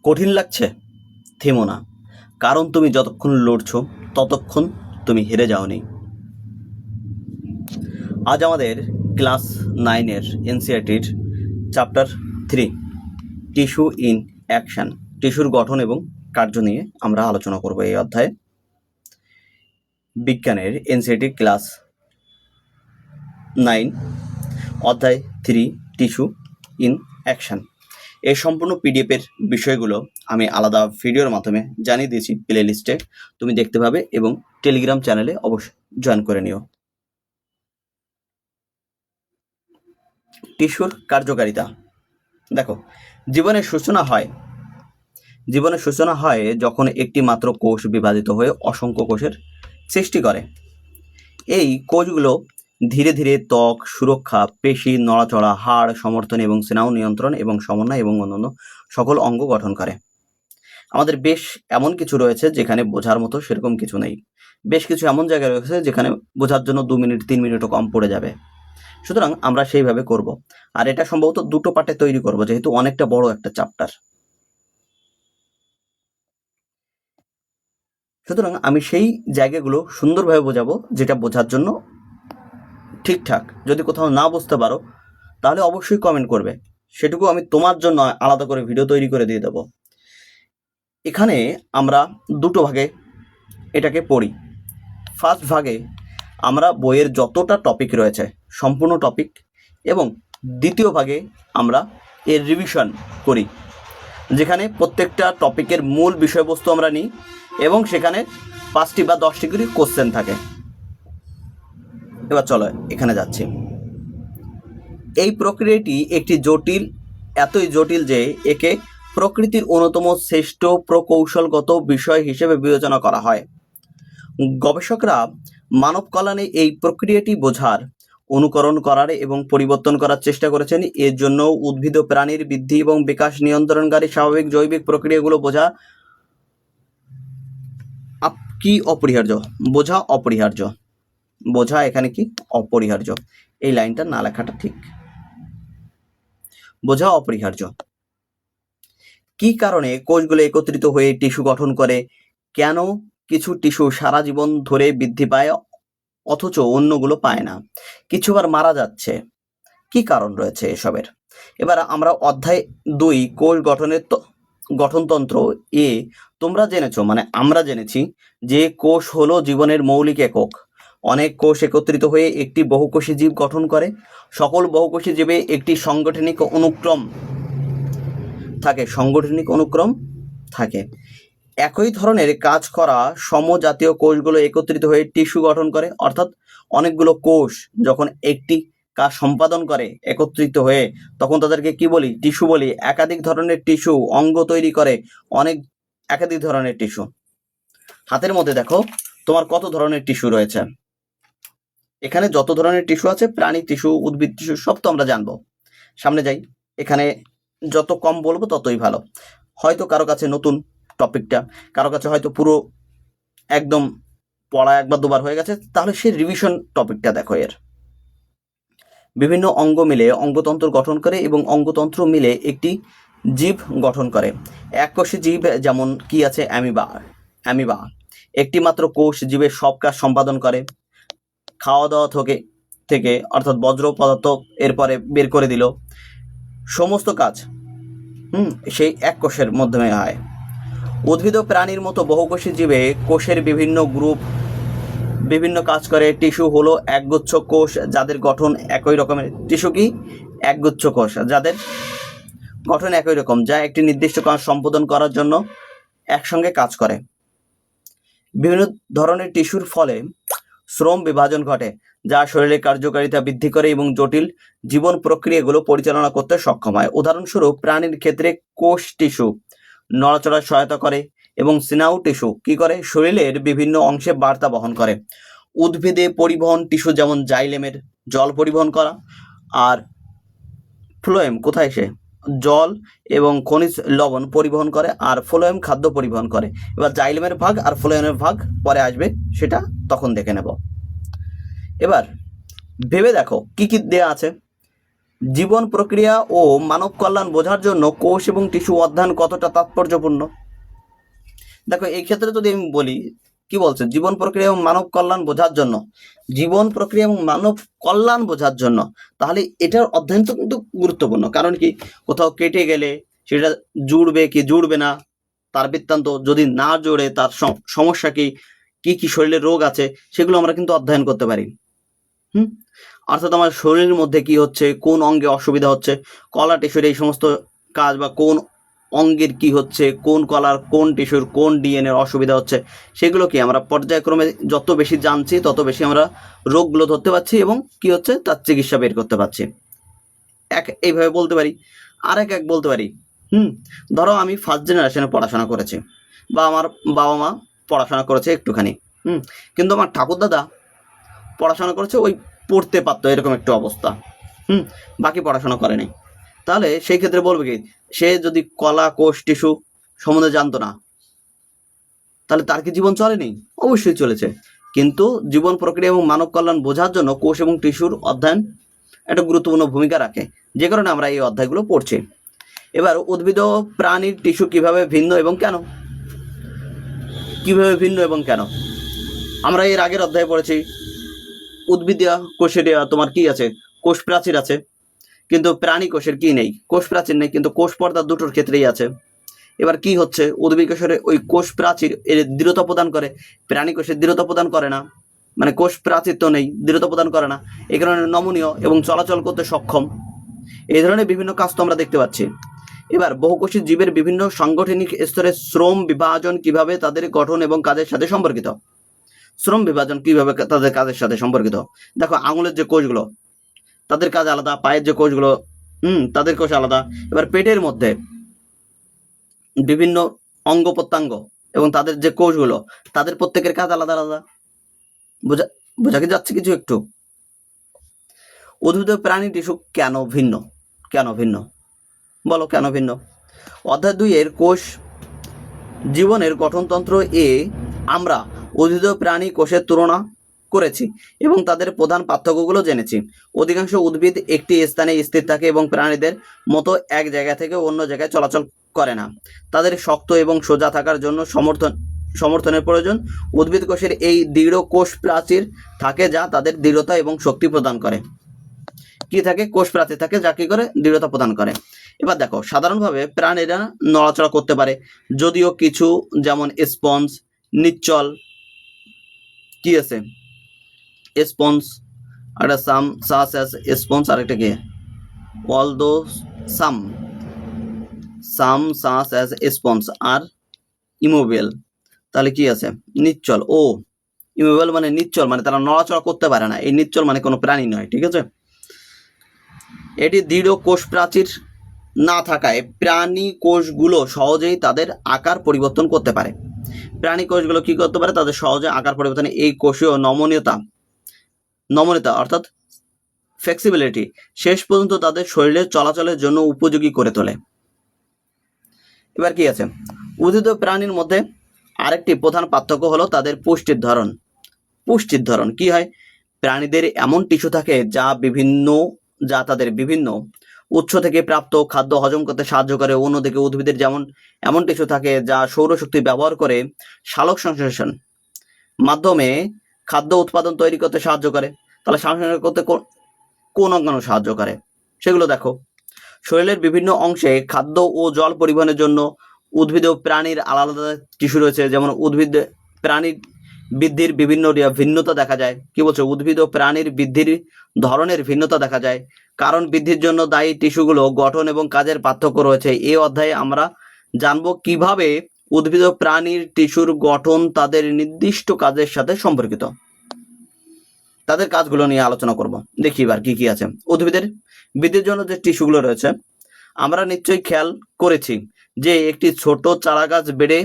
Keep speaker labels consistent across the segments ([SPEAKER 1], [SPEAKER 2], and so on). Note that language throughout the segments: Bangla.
[SPEAKER 1] কঠিন লাগছে? থেমো না, কারণ তুমি যতক্ষণ লড়ছো ততক্ষণ তুমি হেরে যাওনি। আজ আমাদের ক্লাস 9-এর এনসিইআরটির চ্যাপ্টার 3 টিস্যু ইন অ্যাকশন, টিস্যুর গঠন এবং কার্য নিয়ে আমরা আলোচনা করব এই অধ্যায়ে। বিজ্ঞানের এনসিইআরটি ক্লাস 9 অধ্যায় 3 টিস্যু ইন অ্যাকশন। এই সম্পূর্ণ পিডিএফের বিষয়গুলো আমি আলাদা ভিডিওর মাধ্যমে জানিয়ে দিয়েছি প্লে লিস্টে, তুমি দেখতে পাবে এবং টেলিগ্রাম চ্যানেলে অবশ্যই জয়েন করে নিও। টিস্যুর কার্যকারিতা দেখো, জীবনের সূচনা হয় যখন একটি মাত্র কোষ বিভাজিত হয়ে অসংখ্য কোষের সৃষ্টি করে। এই কোষগুলো ধীরে ধীরে ত্বক, সুরক্ষা, পেশি, নড়াচড়া, হাড়, সমর্থন এবং স্নায়ু নিয়ন্ত্রণ এবং সমন্বয় এবং অন্যান্য সকল অঙ্গ গঠন করে। আমাদের বেশ এমন কিছু রয়েছে যেখানে বোঝার মতো সেরকম কিছু নেই, বেশ কিছু এমন জায়গা রয়েছে যেখানে বোঝার জন্য 2 মিনিট 3 মিনিটও কম পড়ে যাবে। সুতরাং আমরা সেইভাবে করব, আর এটা সম্ভবত 2টো পার্টে তৈরি করব যেহেতু অনেকটা বড় একটা চ্যাপ্টার। সুতরাং আমি সেই জায়গাগুলো সুন্দরভাবে বোঝাবো যেটা বোঝার জন্য ঠিকঠাক। যদি কোথাও না বুঝতে পারো তাহলে অবশ্যই কমেন্ট করবে, সেটুকু আমি তোমার জন্য আলাদা করে ভিডিও তৈরি করে দিয়ে দেবো। এখানে আমরা 2টো ভাগে এটাকে পড়ি। ফার্স্ট ভাগে আমরা বইয়ের যতটা টপিক রয়েছে সম্পূর্ণ টপিক, এবং দ্বিতীয় ভাগে আমরা এর রিভিশন করি, যেখানে প্রত্যেকটা টপিকের মূল বিষয়বস্তু আমরা নিই এবং সেখানে 5টি বা 10টি করে কোশ্চেন থাকে। এবার চলো এখানে যাচ্ছি। এই প্রক্রিয়াটি একটি এতই জটিল যে একে প্রকৃতির অন্যতম শ্রেষ্ঠ প্রকৌশলগত বিষয় হিসেবে বিবেচনা করা হয়। গবেষকরা মানব কল্যাণে এই প্রক্রিয়াটি বোঝার, অনুকরণ করার এবং পরিবর্তন করার চেষ্টা করেছেন। এর জন্য উদ্ভিদ ও প্রাণীর বৃদ্ধি এবং বিকাশ নিয়ন্ত্রণকারী স্বাভাবিক জৈবিক প্রক্রিয়াগুলো বোঝা অপরিহার্য। বোঝা এখানে কি অপরিহার্য, এই লাইনটা না লেখাটা ঠিক। বোঝা অপরিহার্য। কি কারণে কোষগুলো একত্রিত হয়ে টিস্যু গঠন করে? কেন কিছু টিস্যু সারা জীবন ধরে বৃদ্ধি পায় অথচ অন্যগুলো পায় না? কিছু আবার মারা যাচ্ছে, কি কারণ রয়েছে এসবের? এবার আমরা অধ্যায় 2 কোষ গঠনতন্ত্র এ তোমরা জেনেছো, মানে আমরা জেনেছি যে কোষ হলো জীবনের মৌলিক একক। অনেক কোষ একত্রিত হয়ে একটি বহুকোষী জীব গঠন করে। সকল বহুকোষী জীবে একটি সাংগঠনিক অনুক্রম থাকে। একই ধরনের কাজ করা সমজাতীয় কোষগুলো একত্রিত হয়ে টিস্যু গঠন করে। অর্থাৎ অনেকগুলো কোষ যখন একটি কাজ সম্পাদন করে একত্রিত হয়ে, তখন তাদেরকে কি বলি? টিস্যু বলি। একাধিক ধরনের টিস্যু অঙ্গ তৈরি করে, একাধিক ধরনের টিস্যু। হাতের মধ্যে দেখো তোমার কত ধরনের টিস্যু রয়েছে। এখানে যত ধরনের টিস্যু আছে, প্রাণী টিস্যু, উদ্ভিদ টিস্যু, সব তো আমরা জানবো। সামনে যাই, এখানে যত কম বলবো ততই ভালো। হয়তো কারো কাছে নতুন টপিকটা, কারো কাছে হয়তো পুরো একদম পড়া 1-2 বার হয়ে গেছে, তাহলে সে রিভিশন টপিকটা দেখো। এর বিভিন্ন অঙ্গ মিলে অঙ্গতন্ত্র গঠন করে এবং অঙ্গতন্ত্র মিলে একটি জীব গঠন করে। এককোষী জীব যেমন কি আছে? অ্যামিবা একটি মাত্র কোষ জীবের সব কাজ সম্পাদন করে। খাওয়া দাওয়া থেকে অর্থাৎ বজ্র পদার্থ এরপরে বের করে দিল, সমস্ত কাজ সেই এক কোষের মাধ্যমে হয়। উদ্ভিদ ও প্রাণীর মতো বহুকোষী জীবে কোষের বিভিন্ন গ্রুপ বিভিন্ন কাজ করে। টিস্যু হলো একগুচ্ছ কোষ যাদের গঠন একই রকমের। টিস্যু কি? একগুচ্ছ কোষ যাদের গঠন একই রকম, যা একটি নির্দিষ্ট কাজ সম্পাদন করার জন্য একসঙ্গে কাজ করে। বিভিন্ন ধরনের টিস্যুর ফলে শ্রম বিভাজন ঘটে, যা শরীরের কার্যকারিতা বৃদ্ধি করে এবং জটিল জীবন প্রক্রিয়াগুলো পরিচালনা করতে সক্ষম হয়। উদাহরণস্বরূপ প্রাণীর ক্ষেত্রে কোষ টিস্যু নড়াচড়ার সহায়তা করে এবং স্নায়ু টিস্যু কি করে? শরীরের বিভিন্ন অংশে বার্তা বহন করে। উদ্ভিদে পরিবহন টিস্যু যেমন জাইলেমের জল পরিবহন করা, আর ফ্লোয়েম কোথায়? সে জল এবং খনিজ লবণ পরিবহন করে, আর ফ্লোয়েম খাদ্য পরিবহন করে। এবার জাইলেমের ভাগ আর ফ্লোয়েমের ভাগ পরে আসবে, সেটা তখন দেখে নেব। এবার ভেবে দেখো কি কি দেয়া আছে। জীবন প্রক্রিয়া ও মানব কল্যাণ বোঝার জন্য কোষ এবং টিস্যু অধ্যয়ন কতটা তাৎপর্যপূর্ণ? দেখো এই ক্ষেত্রে যদি আমি বলি, কি বলছে, জীবন প্রক্রিয়া এবং মানব কল্যাণ বোঝার জন্য, জীবন প্রক্রিয়া এবং মানব কল্যাণ বোঝার জন্য, তাহলে এটার অধ্যয়ন তো কিন্তু গুরুত্বপূর্ণ। কারণ কি, কোথাও কেটে গেলে সেটা জুড়বে কি জুড়বে না, তার বৃত্তান্ত, যদি না জোড়ে তার সমস্যা কি, কি কি শরীরে রোগ আছে, সেগুলো আমরা কিন্তু অধ্যয়ন করতে পারি। অর্থাৎ আমার শরীরের মধ্যে কি হচ্ছে, কোন অঙ্গে অসুবিধা হচ্ছে, কলা টিস্যুর এই সমস্ত কাজ, বা কোন অঙ্গের কি হচ্ছে, কোন কলার কোন টিস্যুর কোন ডিএনএর অসুবিধা হচ্ছে, সেগুলো কি আমরা পর্যায়ক্রমে যত বেশি জানছি তত বেশি আমরা রোগগুলো ধরতে পারছি এবং কি হচ্ছে তার চিকিৎসা বের করতে পারছি। এইভাবে বলতে পারি। আর এক বলতে পারি, ধরো আমি ফার্স্ট জেনারেশনে পড়াশোনা করেছি, বা আমার বাবা মা পড়াশোনা করেছে একটুখানি, কিন্তু আমার ঠাকুরদাদা পড়াশোনা করেছে ওই পড়তে পারতো এরকম একটু অবস্থা, বাকি পড়াশোনা করেনি। তাহলে সেই ক্ষেত্রে বলবে কি, সে যদি কলা কোষ টিস্যু সম্বন্ধে জানতো না, তাহলে তার কি জীবন চলেনি? অবশ্যই চলেছে। কিন্তু জীবন প্রক্রিয়া এবং মানব কল্যাণ বোঝার জন্য কোষ এবং টিস্যুর অধ্যয়ন একটা গুরুত্বপূর্ণ ভূমিকা রাখে, যে কারণে আমরা এই অধ্যায়গুলো পড়ছি। এবার উদ্ভিদ ও প্রাণীর টিস্যু কিভাবে ভিন্ন এবং কেন? কিভাবে ভিন্ন এবং কেন আমরা এর আগের অধ্যায়ে পড়েছি। উদ্ভিদীয় কোষের তোমার কি আছে, কোষ প্রাচীর আছে, কিন্তু প্রাণী কোষের কি নেই, কোষ প্রাচীর নেই, কিন্তু কোষ পর্দা দুটোর ক্ষেত্রেই আছে। এবার কি হচ্ছে, উদ্ভিদ কোষের ওই কোষ প্রাচীর এর দৃঢ়তা প্রদান করে, প্রাণী কোষের দৃঢ়তা প্রদান করে না, মানে কোষ প্রাচীর তো নেই, দৃঢ়তা প্রদান করে না, এই কারণে নমনীয় এবং চলাচল করতে সক্ষম। এই ধরনের বিভিন্ন কাজ তো আমরা দেখতে পাচ্ছি। এবার বহুকোষী জীবের বিভিন্ন সাংগঠনিক স্তরে শ্রম বিভাজন কিভাবে তাদের গঠন এবং কাজের সাথে সম্পর্কিত? শ্রম বিভাজন কিভাবে তাদের কাজের সাথে সম্পর্কিত? দেখো আঙুলের যে কোষগুলো তাদের কাজ আলাদা, পায়ের যে কোষগুলো তাদের কোষ আলাদা। এবার পেটের মধ্যে বিভিন্ন অঙ্গ প্রত্যঙ্গ এবং তাদের যে কোষগুলো তাদের প্রত্যেকের কাজ আলাদা আলাদা। বোঝা কি যাচ্ছে কিছু একটু? উদ্ভিদ প্রাণী টিস্যু কেন ভিন্ন? কেন ভিন্ন বলো, কেন ভিন্ন? অধ্যায় 2 এর কোষ জীবনের গঠনতন্ত্র এ আমরা উদ্ভিদ প্রাণী কোষের তুলনা করেছি এবং তাদের প্রধান পার্থক্যগুলো জেনেছি। অধিকাংশ উদ্ভিদ একটি স্থানে স্থির থাকে এবং প্রাণীদের মতো এক জায়গা থেকে অন্য জায়গায় চলাচল করে না। তাদের শক্ত এবং সোজা থাকার জন্য সমর্থনের প্রয়োজন। উদ্ভিদ কোষের এই দৃঢ় কোষ প্রাচীর থাকে যা তাদের দৃঢ়তা এবং শক্তি প্রদান করে। কি থাকে? কোষ প্রাচীর থাকে যা কি করে? দৃঢ়তা প্রদান করে। এবার দেখো সাধারণভাবে প্রাণীরা নড়াচড়া করতে পারে, যদিও কিছু যেমন স্পঞ্জ, নিশ্চল, কি আছে স্পঞ্জ, একটা সাম সাস অ্যাজ স্পঞ্জ, আরেকটা কি অলদো সাম সাস অ্যাজ স্পঞ্জ আর ইমোবেল। তাহলে কি আছে? নিশ্চল। ও ইমোবেল মানে নিশ্চল, মানে তারা নড়াচড়া করতে পারে না, এই নিশ্চল মানে কোনো প্রাণী নয়, ঠিক আছে? এটি দৃঢ় কোষ প্রাচীর না থাকায় প্রাণী কোষগুলো সহজেই তাদের আকার পরিবর্তন করতে পারে। প্রাণী কোষগুলো কি করতে পারে? তাদের সহজে আকার পরিবর্তনে এই কোষীয় নমনীয়তা অর্থাৎ ফ্লেক্সিবিলিটি শেষ পর্যন্ত তাদের শরীরের চলাচলের জন্য উপযোগী করে তোলে। এবার কি আছে? উদ্ভিদ ও প্রাণীর মধ্যে আরেকটি প্রধান পার্থক্য হলো তাদের পুষ্টির ধরন। পুষ্টির ধরন কি হয়? প্রাণীদের এমন টিস্যু থাকে যা তাদের বিভিন্ন উৎস থেকে প্রাপ্ত খাদ্য হজম করতে সাহায্য করে। অন্যদিকে উদ্ভিদের এমন টিস্যু থাকে যা সৌরশক্তি ব্যবহার করে সালোক সংশ্লেষণ মাধ্যমে খাদ্য উৎপাদন তৈরি করতে সাহায্য করে। তাহলে সংশ্লেষণ করতে কোন অঙ্গাণু সাহায্য করে সেগুলো দেখো। শরীরের বিভিন্ন অংশে খাদ্য ও জল পরিবহনের জন্য উদ্ভিদ ও প্রাণীর আলাদা আলাদা টিস্যু রয়েছে। যেমন উদ্ভিদ প্রাণীর বৃদ্ধির বিভিন্ন ভিন্নতা দেখা যায়। কি বলছো? উদ্ভিদ ও প্রাণীর বৃদ্ধির ধরনের ভিন্নতা দেখা যায়, কারণ বৃদ্ধির জন্য দায়ী টিস্যুগুলো গঠন এবং কাজের পার্থক্য রয়েছে। এই অধ্যায়ে আমরা জানবো কিভাবে উদ্ভিদ ও প্রাণীর টিস্যুর গঠন তাদের নির্দিষ্ট কাজের সাথে সম্পর্কিত। তাদের কাজগুলো নিয়ে আলোচনা করব। দেখি এবার কি কি আছে। উদ্ভিদের বৃদ্ধির জন্য যে টিস্যুগুলো রয়েছে, আমরা নিশ্চয়ই খেয়াল করেছি যে একটি ছোট চারা গাছ বেড়ে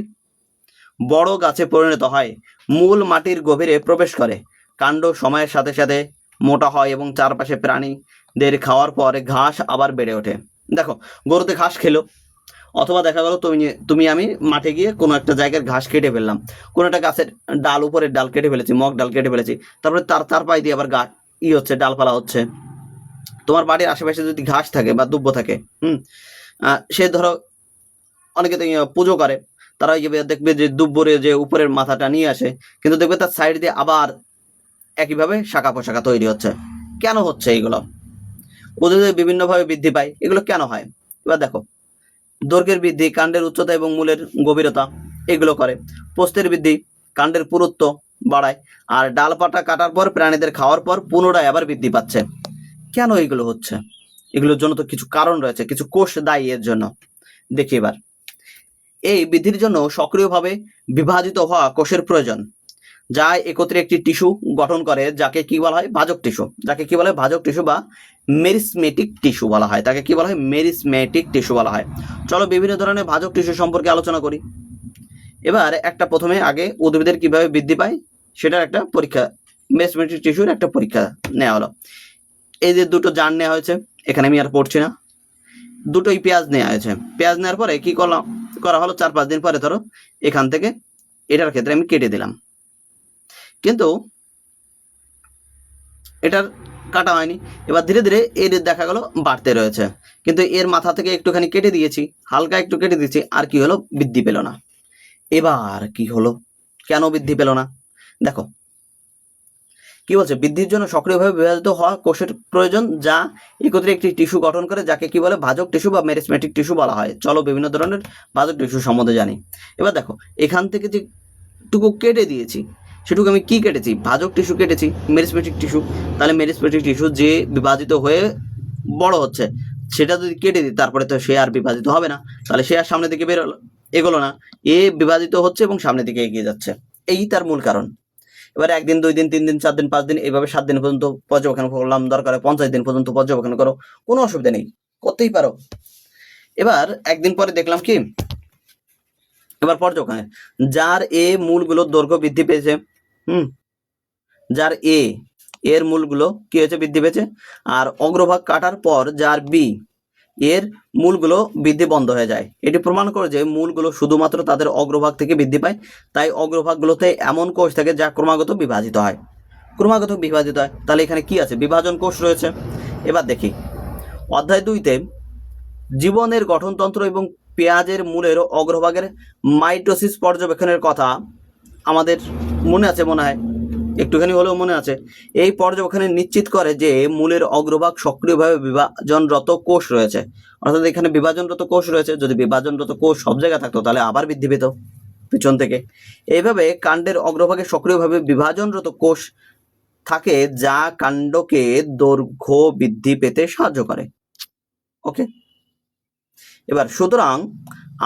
[SPEAKER 1] বড় গাছে পরিণত হয়, মূল মাটির গভীরে প্রবেশ করে, কাণ্ড সময়ের সাথে সাথে মোটা হয় এবং চারপাশে প্রাণীদের খাওয়ার পর ঘাস আবার বেড়ে ওঠে। দেখো গরুতে ঘাস খেলো, অথবা দেখা গেল আমি মাঠে গিয়ে কোনো একটা জায়গার ঘাস কেটে ফেললাম, কোনো একটা গাছের ডাল, উপরের ডাল কেটে ফেলেছি, মগ ডাল কেটে ফেলেছি, তারপরে তার পায়ে দিয়ে আবার হচ্ছে ডালপালা হচ্ছে, তোমার বাড়ির আশেপাশে যদি ঘাস থাকে বা দুব্ব থাকে, সে ধরো অনেকে তো পুজো করে, তারা দেখবে যে দুব্বরে যে উপরের মাথাটা নিয়ে আসে, কিন্তু দেখবে তার সাইড দিয়ে আবার একইভাবে শাখা পোশাখা তৈরি হচ্ছে। কেন হচ্ছে এইগুলো? উদ্ভিদে বিভিন্নভাবে বৃদ্ধি পায়, এগুলো কেন হয়? এবার দেখো, দৈর্ঘ্যের বৃদ্ধি, কাণ্ডের উচ্চতা এবং মূলের গভীরতা এগুলো করে। প্রস্থের বৃদ্ধি, কাণ্ডের পুরুত্ব বাড়ায়। আর ডালপাটা কাটার পর, প্রাণীদের খাওয়ার পর পুনরায় আবার বৃদ্ধি পাচ্ছে। কেন এগুলো হচ্ছে? এগুলোর জন্য তো কিছু কারণ রয়েছে, কিছু কোষ দায়ী এর জন্য। দেখি এবার, এই বৃদ্ধির জন্য সক্রিয়ভাবে বিভাজিত হওয়া কোষের প্রয়োজন, যা একত্রে একটি টিস্যু গঠন করে, যাকে কি বলা হয়? ভাজক টিস্যু। যাকে কি বলা হয়? ভাজক টিস্যু বা মেরিসমেটিক টিস্যু বলা হয়। তাকে কি বলা হয়? মেরিসমেটিক টিস্যু বলা হয়। চলো বিভিন্ন ধরনের ভাজক টিস্যু সম্পর্কে আলোচনা করি। এবার একটা প্রথমে আগে উদ্ভিদের কিভাবে বৃদ্ধি পায় সেটার একটা পরীক্ষা, মেরিসমেটিক টিস্যুর একটা পরীক্ষা নেওয়া হলো। এই যে দুটো জার নেওয়া হয়েছে, এখানে আমি আর পড়ছি না, দুটোই পেঁয়াজ নেওয়া হয়েছে। পেঁয়াজ নেওয়ার পরে কি করা হলো, 4-5 দিন পরে ধরো এখান থেকে এটার ক্ষেত্রে আমি কেটে দিলাম, কিন্তু এটার কাটা হয়নি। এবার ধীরে ধীরে এর দেখা গেল বাড়তে রয়েছে, কিন্তু এর মাথা থেকে একটুখানি কেটে দিয়েছি, হালকা একটু কেটে দিয়েছি, আর কি হলো? বৃদ্ধি পেল না। এবার কি হলো? কেন বৃদ্ধি পেল না? দেখো কি বলছে, বৃদ্ধির জন্য সক্রিয়ভাবে বিভাজিত হওয়া কোষের প্রয়োজন, যা একত্রে একটি টিস্যু গঠন করে, যাকে কি বলে? ভাজক টিস্যু বা মেরিসমেটিক টিস্যু বলা হয়। চলো বিভিন্ন ধরনের ভাজক টিস্যু সম্বন্ধে জানি। এবার দেখো, এখান থেকে যে টুকু কেটে দিয়েছি, সেটুকু আমি কি কেটেছি? ভাজক টিস্যু কেটেছি, মেরিসমেটিক টিস্যু। তাহলে মেরিসমেটিক টিস্যু যে বিভাজিত হয়ে বড় হচ্ছে, সেটা যদি কেটে দিই, তারপরে তো সে আর বিভাজিত হবে না, তাহলে সে আর সামনের দিকে এগোলো না, এ বিভাজিত হচ্ছে এবং সামনের দিকে এগিয়ে যাচ্ছে। এই তার মূল কারণ। এবার 1 দিন, 2 দিন, 3 দিন, 4 দিন, 5 দিন, এইভাবে 7 দিন পর্যন্ত পর্যবেক্ষণ করলাম, দরকার 50 দিন পর্যন্ত পর্যবেক্ষণ করো, কোনো অসুবিধা নেই, করতেই পারো। এবার একদিন পরে দেখলাম কি, এবার পর্যবেক্ষণে যার এ মূলগুলোর দৈর্ঘ্য বৃদ্ধি পেয়েছে, যার এর মূলগুলো কি হয়েছে? বৃদ্ধি পেয়েছে। আর অগ্রভাগ কাটার পর যার বি এর মূলগুলো বৃদ্ধি বন্ধ হয়ে যায়। এটি প্রমাণ করে যে মূলগুলো শুধুমাত্র তাদের অগ্রভাগ থেকে বৃদ্ধি পায়। তাই অগ্রভাগগুলোতে এমন কোষ থাকে যা ক্রমাগত বিভাজিত হয়। তাহলে এখানে কি আছে? বিভাজন কোষ রয়েছে। এবার দেখি অধ্যায় 2-তে জীবনের গঠনতন্ত্র এবং পেঁয়াজের মূলের অগ্রভাগের মাইটোসিস পর্যবেক্ষণের কথা আমাদের মনে আছে, মনে হয় একটুখানি হলেও মনে আছে। এই পর্যবেক্ষণে নিশ্চিত করে যে মূলের অগ্রভাগ সক্রিয়ভাবে বিভাজনরত কোষ রয়েছে, অর্থাৎ এখানে বিভাজনরত কোষ রয়েছে। যদি বিভাজনরত কোষ সব জায়গায় থাকতো, তাহলে আবার বৃদ্ধি পেত পিছন থেকে। এইভাবে কাণ্ডের অগ্রভাগে সক্রিয়ভাবে বিভাজনরত কোষ থাকে, যা কাণ্ডকে দৈর্ঘ্য বৃদ্ধি পেতে সাহায্য করে। ওকে, এবার সুতরাং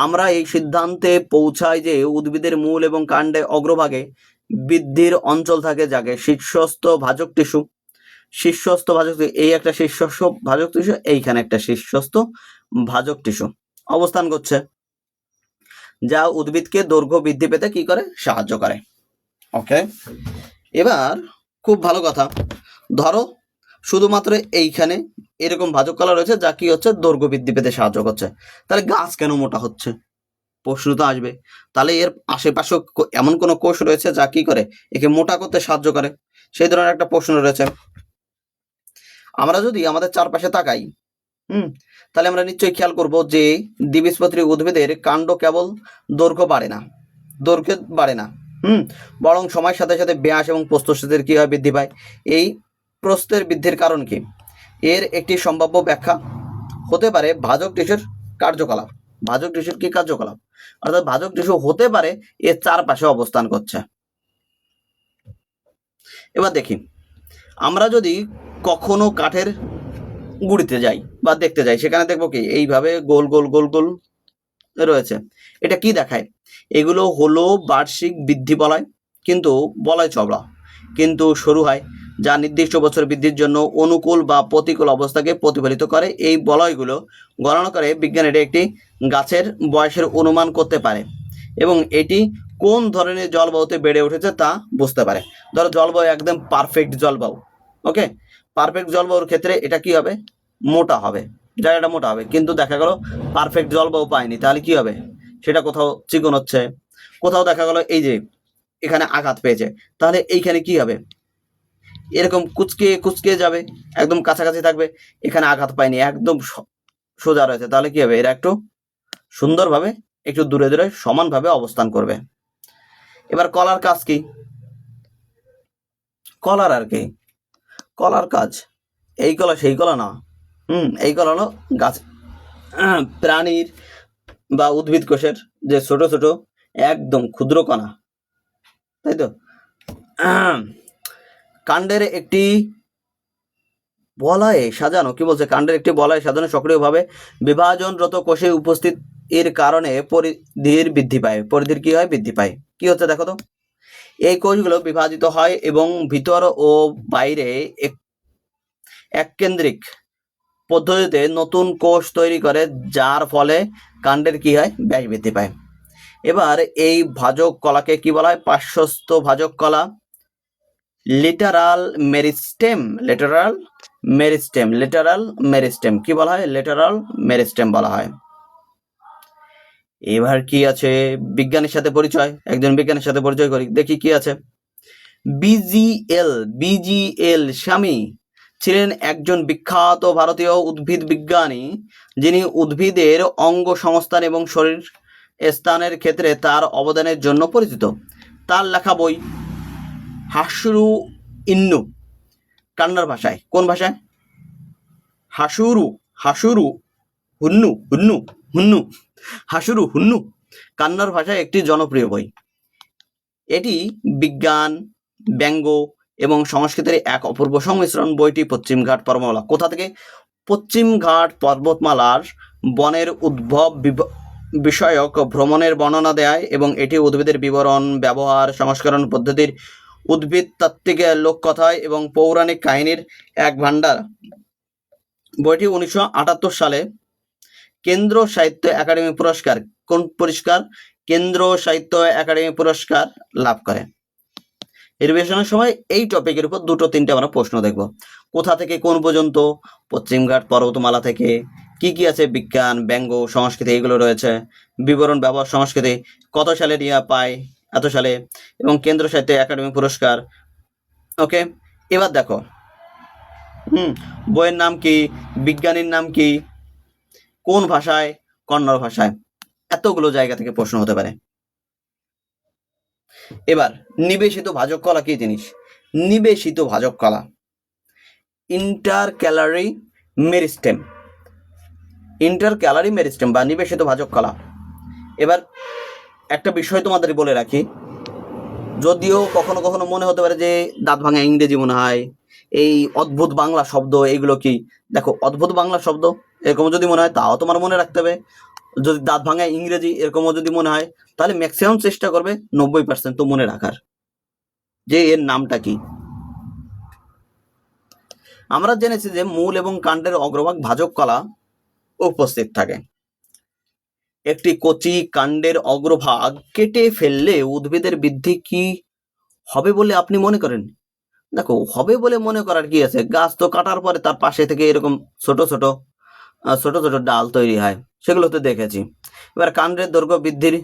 [SPEAKER 1] আমরা এই সিদ্ধান্তে পৌঁছাই যে উদ্ভিদের মূল এবং কাণ্ডে অগ্রভাগে বৃদ্ধির অঞ্চল থাকে, যাকে শীর্ষস্থ ভাজক টিস্যু, এই একটা শীর্ষস্থ ভাজক টিস্যু, এইখানে একটা শীর্ষস্থ ভাজক টিস্যু অবস্থান করছে, যা উদ্ভিদকে দৈর্ঘ্য বৃদ্ধি পেতে কি করে? সাহায্য করে। ওকে, এবার খুব ভালো কথা, ধরো শুধুমাত্র এইখানে এরকম ভাজক কলা রয়েছে, যা কি হচ্ছে? দৈর্ঘ্য বৃদ্ধি পেতে সাহায্য করছে। তাহলে গাছ কেন মোটা হচ্ছে? প্রশ্ন তো আসবে। তাহলে এর আশেপাশে এমন কোনো কোষ রয়েছে যা কি করে? একে মোটা করতে সাহায্য করে, সেই ধরনের একটা প্রশ্ন রয়েছে। আমরা যদি আমাদের চারপাশে তাকাই, তাহলে আমরা নিশ্চয়ই খেয়াল করব যে দ্বিবীজপত্রী উদ্ভিদের কাণ্ড কেবল দৈর্ঘ্য বাড়ে না, বরং সময়ের সাথে সাথে ব্যাস এবং প্রস্থচ্ছেদের কি হয়? বৃদ্ধি পায়। এই প্রস্থের বৃদ্ধির কারণ কি? এর একটি সম্ভাব্য ব্যাখ্যা হতে পারে ভাজক টিস্যুর কার্যকলাপ। ভাজক টিস্যুর কি কার্যকলাপ? অর্থাৎ ভাজক টিস্যু হতে পারে এর চারপাশে অবস্থান করছে। এবার দেখি, আমরা যদি কখনো কাঠের গুঁড়িতে যাই বা দেখতে যাই, সেখানে দেখবো কি এইভাবে গোল গোল গোল গোল রয়েছে। এটা কি দেখায়? এগুলো হলো বার্ষিক বৃদ্ধি বলয়, কিন্তু বলয় চওড়া কিন্তু সরু হয়, যা নির্দিষ্ট বছর বৃদ্ধির জন্য অনুকূল বা প্রতিকূল অবস্থাকে প্রতিফলিত করে। এই বলয়গুলো গণনা করে বিজ্ঞানীরা একটি গাছের বয়সের অনুমান করতে পারে এবং এটি কোন ধরনের জলবায়ুতে বেড়ে উঠেছে তা বুঝতে পারে। ধরো জলবায়ু একদম পারফেক্ট জলবায়ু, ওকে, পারফেক্ট জলবায়ুর ক্ষেত্রে এটা কি হবে? মোটা হবে, জায়গাটা মোটা হবে। কিন্তু দেখা গেল পারফেক্ট জলবায়ু পায়নি, তাহলে কি হবে? সেটা কোথাও চিকন হচ্ছে, কোথাও দেখা গেল এই যে এখানে আঘাত পেয়েছে, তাহলে এইখানে কি হবে? এরকম কুচকে কুচকে যাবে, একদম কাছাকাছি থাকবে, এখানে আঘাত পায়নি, একদম সোজা রয়েছে, তাহলে কি হবে, এরা একটু সুন্দরভাবে একটু দূরে দূরে সমানভাবে অবস্থান করবে। এবার কলার কাজ কি? কলার আর কি, কলার কাজ এই কলা সেই কলা না, এই কলা হলো গাছ প্রাণীর বা উদ্ভিদ কোষের যে ছোট ছোট একদম ক্ষুদ্র কণা, তাই তো। কাণ্ডের একটি বলয়ে সাজানো, কি বলছে, কাণ্ডের একটি বলয়ে সাজানো সক্রিয়ভাবে বিভাজনরত কোষে উপস্থিত এর কারণে পরিধির বৃদ্ধি পায়। পরিধির কি হয়? বৃদ্ধি পায়। কি হচ্ছে দেখো তো, এই কোষগুলো বিভাজিত হয় এবং ভিতর ও বাইরে এক কেন্দ্রিক পদ্ধতিতে নতুন কোষ তৈরি করে, যার ফলে কাণ্ডের কি হয়? ব্যাস বৃদ্ধি পায়। এবার এই ভাজক কলাকে কি বলা হয়? পার্শ্বস্থ ভাজক কলা, lateral meristem, lateral meristem, lateral meristem কি বলা হয়? লেটারাল মেরিস্টেম বলা হয়। এবার কি আছে? বিজ্ঞানীর সাথে পরিচয়, একজন বিজ্ঞানীর সাথে পরিচয় করি, দেখি কি আছে। বিজিএল স্বামী ছিলেন একজন বিখ্যাত ভারতীয় উদ্ভিদ বিজ্ঞানী, যিনি উদ্ভিদের অঙ্গ সংস্থান এবং শরীর স্থানের ক্ষেত্রে তার অবদানের জন্য পরিচিত। তার লেখা বই হাসুরু ইন্নু, কান্নার ভাষায়, কোন ভাষায়? হাসুরু, হাসুরু হুন্নু, হুন্নু হুন্নু হাসুরু হুন্নু, কান্নার ভাষায় একটি জনপ্রিয় বই। এটি বিজ্ঞান, ব্যঙ্গ এবং সংস্কৃতির এক অপূর্ব সংমিশ্রণ। বইটি পশ্চিমঘাট পর্বতমালা, কোথা থেকে? পশ্চিমঘাট পর্বতমালার বনের উদ্ভব বিষয়ক ভ্রমণের বর্ণনা দেয় এবং এটি উদ্ভিদের বিবরণ, ব্যবহার, সংস্করণ পদ্ধতির, উদ্ভিদ তাত্ত্বিক লোককথায় এবং পৌরাণিক কাহিনীর এক ভাণ্ডার। বইটি 1978 সালে কেন্দ্র সাহিত্য একাডেমি পুরস্কার, কোন পুরস্কার? কেন্দ্র সাহিত্য একাডেমি পুরস্কার লাভ করে। রিভিশনের সময় এই টপিকের উপর 2-3টে আমরা প্রশ্ন দেখব। কোথা থেকে কোন পর্যন্ত? পশ্চিমঘাট পর্বতমালা থেকে। কি কি আছে? বিজ্ঞান, ব্যঙ্গ, সংস্কৃতি, এগুলো রয়েছে। বিবরণ, ব্যবহার, সংস্কৃতি, কত সালে রিয়া পায়? এত সালে। এবং কেন্দ্র সাহিত্য একাডেমি পুরস্কার। ওকে, এবার দেখো, বইয়ের নাম কি? বিজ্ঞানীর নাম কি? কোন ভাষায়? কন্নড় ভাষায়। এতগুলো জায়গা থেকে প্রশ্ন হতে পারে। এবার নিবেশিত ভাজক কলা কি জিনিস? নিবেশিত ভাজক কলা ইন্টারক্যালারি মেরিস্টেম, ইন্টারক্যালারি মেরিস্টেম বা নিবেশিত ভাজক কলা। এবার একটা বিষয় তোমাদের বলে রাখি, যদিও কখনো কখনো মনে হতে পারে যে দাঁত ভাঙা ইংরেজি মনে হয়, এই অদ্ভুত বাংলা শব্দ, এইগুলো কি? দেখো, অদ্ভুত বাংলা শব্দ এরকম যদি মনে হয়, তাও তোমার মনে রাখতে হবে। যদি দাঁত ভাঙা ইংরেজি এরকমও যদি মনে হয়, তাহলে ম্যাক্সিমাম চেষ্টা করবে 90% তো মনে রাখার, যে এর নামটা কি। আমরা জেনেছি যে মূল এবং কাণ্ডের অগ্রভাগ ভাজক কলা উপস্থিত থাকে। একটি কচি কাণ্ডের অগ্রভাগ কেটে ফেললে উদ্ভিদের বৃদ্ধি কি হবে বলে আপনি মনে করেন? দেখো, হবে বলে মনে করার কি আছে? গাছ তো কাটার পরে তার পাশে থেকে এরকম ছোট ছোট ছোট ছোট ডাল তৈরি হয়, সেগুলো তো দেখেছি। এবার কাণ্ডের দৈর্ঘ্য বৃদ্ধির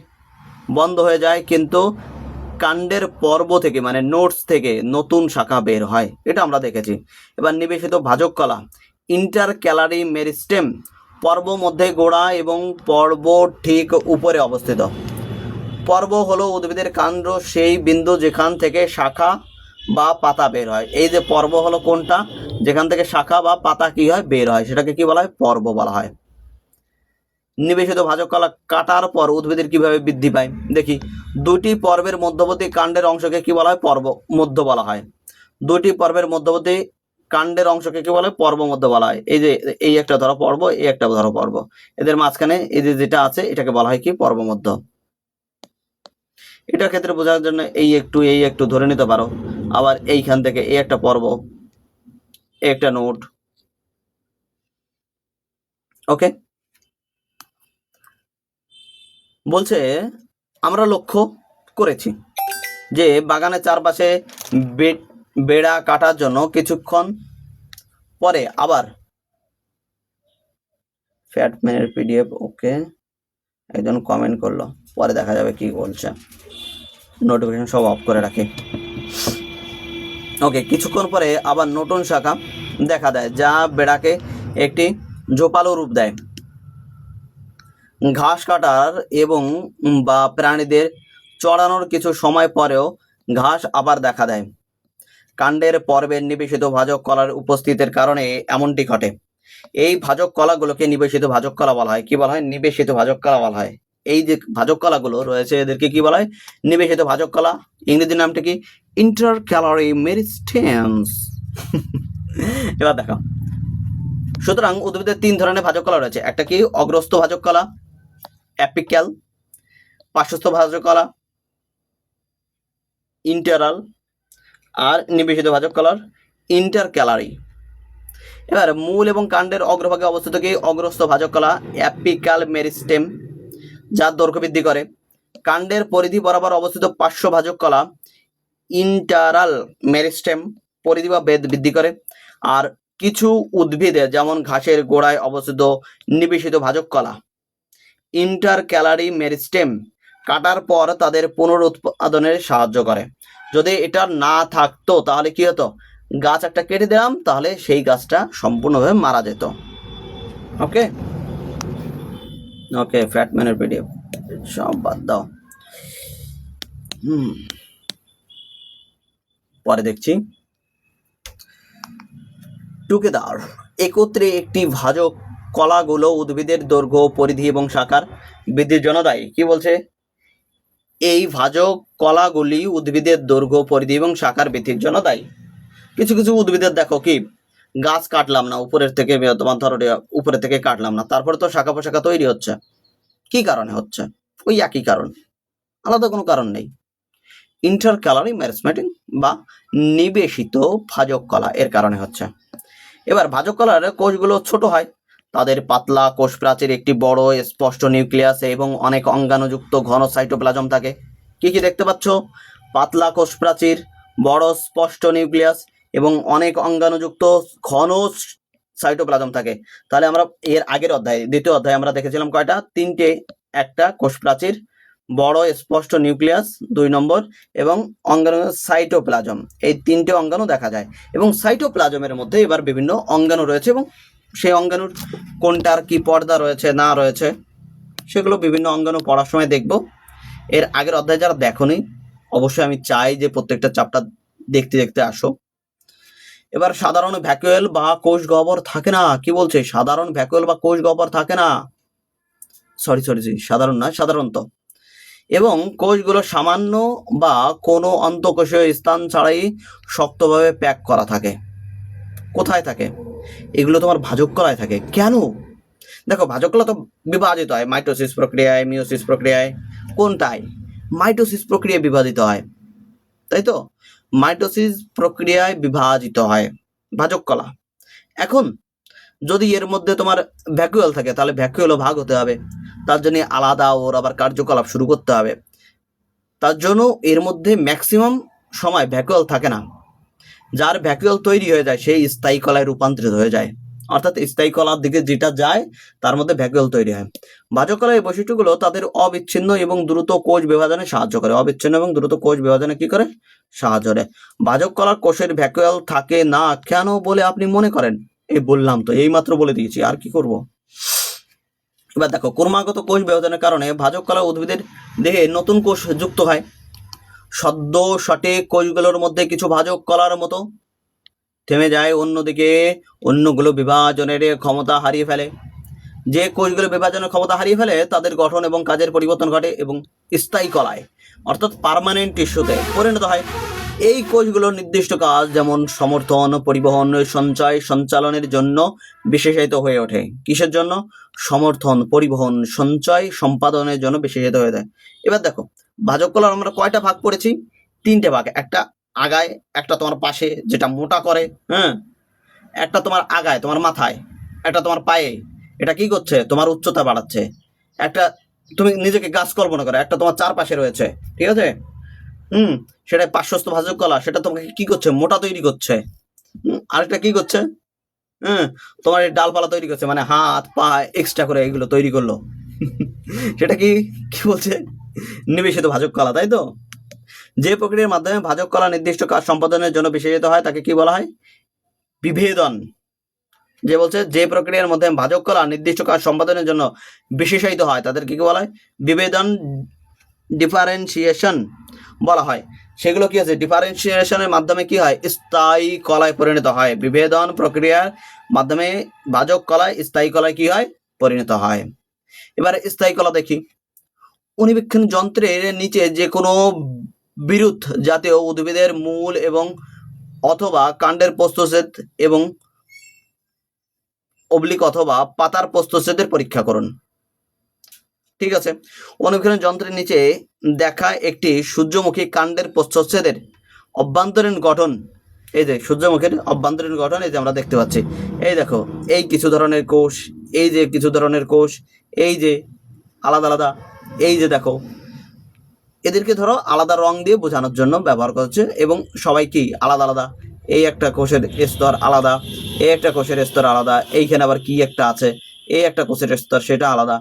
[SPEAKER 1] বন্ধ হয়ে যায়, কিন্তু কাণ্ডের পর্ব থেকে, মানে নোটস থেকে নতুন শাখা বের হয়, এটা আমরা দেখেছি। এবার নিবেশিত ভাজক কলা ইন্টারক্যালারি মেরিস্টেম পর্ব মধ্যে গোড়া এবং পর্ব ঠিক উপরে অবস্থিত। পর্ব হলো উদ্ভিদের কাণ্ড, সেই বিন্দু যেখান থেকে শাখা বা পাতা বের হয়। এই যে পর্ব হলো কোনটা? যেখান থেকে শাখা বা পাতা কি হয়? বের হয়, সেটাকে কি বলা হয়? পর্ব বলা হয়। নিবেশিত ভাজক কলা কাটার পর উদ্ভিদের কিভাবে বৃদ্ধি পায় দেখি। দুটি পর্বের মধ্যবর্তী কাণ্ডের অংশকে কি বলা হয়? পর্ব মধ্য বলা হয়। দুটি পর্বের মধ্যবর্তী কাণ্ডের অংশকে কি বলা হয়? পর্ব মধ্য বলা হয়। এই যে এই একটা ধরো পর্ব, এই একটা ধরো পর্ব, এদের মাঝখানে এই যে যেটা আছে এটাকে বলা হয় কি? পর্ব মধ্য। এটার ক্ষেত্রে বোঝার জন্য এই একটু ধরে নিতে পারো। আবার এইখান থেকে এই একটা পর্ব, এই একটা নোট। ওকে, বলছে আমরা লক্ষ্য করেছি যে বাগানের চারপাশে বেড়া কাটার জন্য কিছুক্ষণ পরে আবার ফ্যাটম্যানের পিডিএফ। ওকে, একজন কমেন্ট করলো, পরে দেখা যাবে কি বলছে। নোটিফিকেশন সব অফ করে রাখি। ওকে, কিছুক্ষণ পরে আবার নতুন শাখা দেখা দেয়, যা বেড়াকে একটি ঝোপালো রূপ দেয়। ঘাস কাটার এবং বা প্রাণীদের চড়ানোর কিছু সময় পরেও ঘাস আবার দেখা দেয়। কাণ্ডের পর্বের নিবেশিত ভাজক কলার উপস্থিতির কারণে এমনটি ঘটে। এই ভাজক কলাগুলোকে নিবেশিত ভাজক কলা বলা হয়। কি বলা হয়? নিবেশিত ভাজক কলা বলা হয়। এই যে ভাজক কলাগুলো রয়েছে এদেরকে কি বলা হয়? নিবেশিত ভাজক কলা। ইংরেজি নামটা কি? ইন্টারক্যালারি মেরিস্টেমস। এবার দেখো, সুতরাং উদ্ভিদের 3 ধরনের ভাজক কলা রয়েছে। একটা কি? অগ্রস্থ ভাজক কলা, অ্যাপিক্যাল। পার্শ্বস্থ ভাজক কলা, ইন্টারাল। আর নিবেশিত ভাজক কলার ইন্টারক্যালারি। এবার মূল এবং কাণ্ডের অগ্রভাগে অবস্থিত কি? অগ্রস্থ ভাজক কলা, অ্যাপিক্যাল মেরিস্টেম, যার দৈর্ঘ্য বৃদ্ধি করে। কাণ্ডের পরিধি বরাবর অবস্থিত পার্শ্ব ভাজক কলা, ইন্টারাল মেরিস্টেম, পরিধি বা বেদ বৃদ্ধি করে। আর কিছু উদ্ভিদে যেমন ঘাসের গোড়ায় অবস্থিত নিবেশিত ভাজক কলা, ইন্টারক্যালারি মেরিস্টেম, কাটার পর তাদের পুনরুৎপাদনে সাহায্য করে। যদি এটা না থাকতো তাহলে কি হতো? গাছ একটা কেটে দিলাম, তাহলে সেই গাছটা সম্পূর্ণভাবে মারা যেত। ওকে ওকে, ফ্যাটম্যানের পিডিএফ সব বাদ দাও। পরে দেখছি। টুগেদার, একত্রে একটি ভাজক কলাগুলো উদ্ভিদের দৈর্ঘ্য, পরিধি এবং শাখার বৃদ্ধির জন্য দায়ী। কি বলছে? এই ভাজক কলাগুলি উদ্ভিদের দৈর্ঘ্য, পরিধি এবং শাখার বৃদ্ধির জন্য দায়ী। কিছু কিছু উদ্ভিদের দেখো কি, গাছ কাটলাম না, উপরের থেকে তোমার ধরো উপরের থেকে কাটলাম না, তারপরে তো শাখা পোশাখা তৈরি হচ্ছে। কি কারণে হচ্ছে? ওই একই কারণ, আলাদা কোনো কারণ নেই। ইন্টারক্যালারি মেরিস্টেম বা নিবেশিত ভাজক কলা এর কারণে হচ্ছে। এবার ভাজক কলার কোষগুলো ছোট হয়। তাদের পাতলা কোষ প্রাচীর, একটি বড় স্পষ্ট নিউক্লিয়াস এবং অনেক অঙ্গাণুযুক্ত ঘন সাইটোপ্লাজম থাকে। কি কি দেখতে পাচ্ছ? পাতলা কোষ প্রাচীর, বড় স্পষ্ট নিউক্লিয়াস এবং অনেক অঙ্গাণুযুক্ত ঘন সাইটোপ্লাজম থাকে। তাহলে আমরা এর আগের অধ্যায়, দ্বিতীয় অধ্যায়ে আমরা দেখেছিলাম কয়টা? 3টে। একটা কোষ প্রাচীর, বড় স্পষ্ট নিউক্লিয়াস 2 নম্বর, এবং অঙ্গাণু সাইটোপ্লাজম, এই 3টে অঙ্গাণু দেখা যায়। এবং সাইটোপ্লাজমের মধ্যে এবার বিভিন্ন অঙ্গাণু রয়েছে, এবং সেই অঙ্গাণুর কোনটার কি পর্দা রয়েছে না রয়েছে সেগুলো বিভিন্ন অঙ্গাণু পড়ার সময় দেখব। এর আগের অধ্যায় যারা দেখোনি, অবশ্যই আমি চাই যে প্রত্যেকটা চ্যাপ্টার দেখতে দেখতে আসো। এবার সাধারণ ভ্যাকুয়েল বা কোষ গহ্বর থাকে না। কি বলছে? সাধারণ ভ্যাকুয়েল বা কোষ গহ্বর থাকে না। সরি, সাধারণ না, সাধারণত। এবং কোষগুলো সামান্য বা কোনো অন্তঃকোষীয় স্থান ছাড়াই শক্তভাবে প্যাক করা থাকে। কোথায় থাকে? এগুলো তোমার ভাজক কলায় থাকে। কেন? দেখো, ভাজক কলা তো বিভাজিত হয় মাইটোসিস প্রক্রিয়ায়, মিওসিস প্রক্রিয়ায়। কোনটায়? মাইটোসিস প্রক্রিয়ায় বিভাজিত হয়, তাই তো? মাইটোসিস প্রক্রিয়ায় বিভাজিত হয় ভাজক কলা। এখন যদি এর মধ্যে তোমার ভ্যাকুয়াল থাকে, তাহলে ভ্যাকুয়ালও ভাগ হতে হবে। তার জন্য আলাদা ওর আবার কার্যকলাপ শুরু করতে হবে। তার জন্য এর মধ্যে ম্যাক্সিমাম সময় ভ্যাকুয়াল থাকে না। যার ভ্যাকুয়াল তৈরি হয়ে যায় সেই স্থায়ী কলায় রূপান্তরিত হয়ে যায়। অর্থাৎ স্থায়ী কলার দিকে যেটা যায় তার মধ্যে ভ্যাকুয়াল তৈরি হয়। ভাজক কলার এই বৈশিষ্ট্যগুলো তাদের অবিচ্ছিন্ন এবং দ্রুত কোষ বিভাজনে সাহায্য করে। অবিচ্ছিন্ন এবং দ্রুত কোষ বিভাজনে কি করে? সাহায্য করে। ভাজক কলার কোষের ভ্যাকুয়াল থাকে না কেন বলে আপনি মনে করেন? এই বললাম তো, এই মাত্র বলে দিয়েছি, আর কি করব। এবার দেখো, ক্রমাগত কোষ বিভাজনের কারণে ভাজক কলা উদ্ভিদের দেহে নতুন কোষ যুক্ত হয়। সদ্য সঠিক কোষগুলোর মধ্যে কিছু ভাজক কলার মতো থেমে যায়, অন্যদিকে অন্যগুলো বিভাজনের ক্ষমতা হারিয়ে ফেলে। যে কোষগুলো বিভাজনের ক্ষমতা হারিয়ে ফেলে তাদের গঠন এবং কাজের পরিবর্তন ঘটে এবং স্থায়ী কলায় অর্থাৎ পার্মানেন্ট টিস্যুতে পরিণত হয়। এই কোষগুলোর নির্দিষ্ট কাজ যেমন সমর্থন, পরিবহন, সঞ্চয়, সঞ্চালনের জন্য বিশেষায়িত হয়ে ওঠে। কিসের জন্য? সমর্থন, পরিবহন, সঞ্চয়, সম্পাদনের জন্য বিশেষায়িত হয়ে যায়। এবার দেখো, ভাজক কলার আমরা কয়টা ভাগ পড়েছি? 3টে ভাগ। একটা আগায়, একটা তোমার পাশে যেটা মোটা করে, হ্যাঁ, একটা তোমার আগায় তোমার মাথায়, একটা তোমার পায়ে, এটা কি করছে? তোমার উচ্চতা বাড়াচ্ছে। একটা তুমি নিজেকে গাছ কল্পনা করো, একটা তোমার চারপাশে রয়েছে, ঠিক আছে? সেটা পার্শ্বস্থ ভাজক কলা, সেটা তোমাকে কি করছে? মোটা তৈরি করছে। আরেকটা কি করছে? তোমার এই ডালপালা তৈরি করছে, মানে হাত পা এক্সট্রা করে এগুলো তৈরি করলো। সেটা কি কি বলছে? নিবেশিত ভাজক কলা, তাই তো? যে প্রক্রিয়ার মাধ্যমে ভাজক কলা নির্দিষ্ট কাজ সম্পাদনের জন্য বিশেষিত হয় তাকে কি বলা হয়? বিভেদন। যে বলছে যে প্রক্রিয়ার মধ্যে ভাজক কলা নির্দিষ্ট কাজ সম্পাদনের জন্য বিশেষায়িত হয় তাদের কি বলা হয়? বিভেদন, ডিফারেন্সিয়েশন বলা হয়। সেগুলো কি আছে? ডিফারেন্সিয়েশনের মাধ্যমে কি হয়? স্থায়ী কলায় পরিণত হয়। বিভেদন প্রক্রিয়ার মাধ্যমে ভাজক কলায় স্থায়ী কলায় কি হয়? পরিণত হয়। এবার স্থায়ী কলা দেখি। অণুবীক্ষণ যন্ত্রের নিচে যে কোনো বিরুদ্ধ জাতীয় উদ্ভিদের মূল এবং অথবা কাণ্ডের প্রস্থচ্ছেদ এবং অবলিক অথবা পাতার প্রস্থচ্ছেদের পরীক্ষা করুন। ঠিক আছে, অণুবীক্ষণ যন্ত্রের নিচে দেখা একটি সূর্যমুখী কাণ্ডের প্রস্থচ্ছেদের অভ্যন্তরীণ গঠন। এই যে সূর্যমুখীর অভ্যন্তরীণ গঠন, এই যে আমরা দেখতে পাচ্ছি। এই দেখো, এই কিছু ধরনের কোষ, এই যে কিছু ধরনের কোষ, এই যে আলাদা আলাদা, এই যে দেখো, এদেরকে ধরো আলাদা রং দিয়ে বোঝানোর জন্য ব্যবহার করছে এবং সবাই কি আলাদা আলাদা। এই একটা কোষের স্তর আলাদা, এই একটা কোষের স্তর আলাদা, এইখানে আবার কি একটা আছে, এই একটা কোষের স্তর সেটা আলাদা,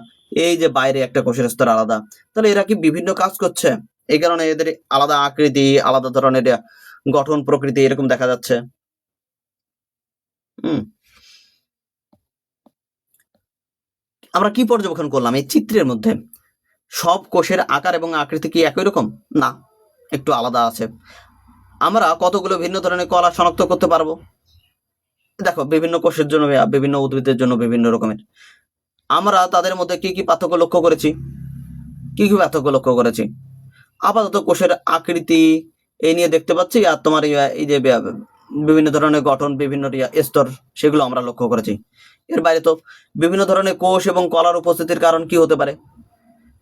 [SPEAKER 1] এই যে বাইরে একটা কোষের স্তর আলাদা। তাহলে এরা কি বিভিন্ন কাজ করছে, এই কারণে এদের আলাদা আকৃতি, আলাদা ধরনের গঠন প্রকৃতি এরকম দেখা যাচ্ছে। আমরা কি পর্যবেক্ষণ করলাম এই চিত্রের মধ্যে? সব কোষের আকার এবং আকৃতি কি একই রকম? না, একটু আলাদা আছে। আমরা কতগুলো ভিন্ন ধরনের কলা শনাক্ত করতে পারবো? দেখো, বিভিন্ন কোষের জন্য, বিভিন্ন উদ্ভিদের জন্য বিভিন্ন রকমের। আমরা তাদের মধ্যে কি কি পার্থক্য লক্ষ্য করেছি? কি কি পার্থক্য লক্ষ্য করেছি? আপাতত কোষের আকৃতি এই নিয়ে দেখতে পাচ্ছি, আর তোমার এই যে বিভিন্ন ধরনের গঠন, বিভিন্ন স্তর, সেগুলো আমরা লক্ষ্য করেছি। এর বাইরে তো বিভিন্ন ধরনের কোষ এবং কলার উপস্থিতির কারণ কি হতে পারে?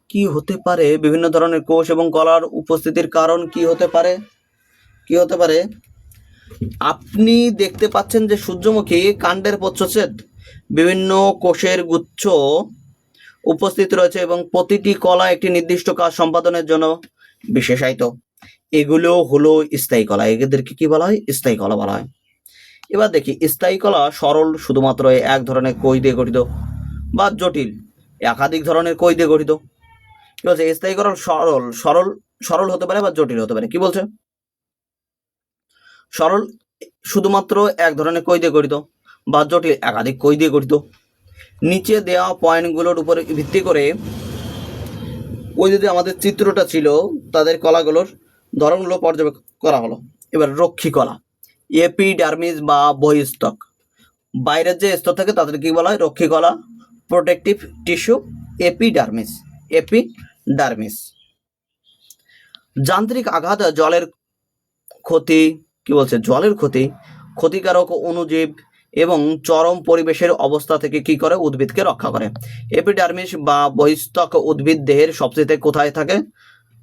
[SPEAKER 1] কি হতে পারে? বিভিন্ন ধরনের কোষ এবং কলার উপস্থিতির কারণ কি হতে পারে? কি হতে পারে? আপনি দেখতে পাচ্ছেন যে সূর্যমুখী কাণ্ডের প্রচ্ছদ, বিভিন্ন কোষের গুচ্ছ উপস্থিত রয়েছে এবং প্রতিটি কলা একটি নির্দিষ্ট কাজ সম্পাদনের জন্য বিশেষায়িত। এগুলো হলো স্থায়ী কলা। এদেরকে কি বলা হয়? স্থায়ী কলা বলা হয়। এবার দেখি, স্থায়ী কলা সরল, শুধুমাত্র এক ধরনের কোষ দিয়ে গঠিত, বা জটিল, একাধিক ধরনের কোষ দিয়ে গঠিত। কি বলছে? স্থায়ী কলা সরল, সরল সরল হতে পারে বা জটিল হতে পারে। কি বলছে? সরল শুধুমাত্র এক ধরনের কোষ দিয়ে গঠিত, বা জটিল একাধিক কোষ দিয়ে গঠিত। নিচে দেওয়া পয়েন্টগুলোর উপর ভিত্তি করে ওই যদি আমাদের চিত্রটা ছিল, তাদের কলাগুলোর ধরনগুলো পর্যবেক্ষণ করা হলো। এবার রক্ষী কলা, এপিডার্মিস বা বহিস্তক, বাইরের যে স্তর থাকে তাদের কি বলা হয়? রক্ষী কলা। Protective tissue, epidermis, epidermis. যান্ত্রিক আঘাত, জলের ক্ষতি, কি বলছে? জলের ক্ষতি, ক্ষতিকারক অণুজীব এবং চরম পরিবেশের অবস্থা থেকে কি করে? উদ্ভিদকে রক্ষা করে। এপিডার্মিস বা বহিস্তক উদ্ভিদ দেহের সবচেয়ে কোথায় থাকে?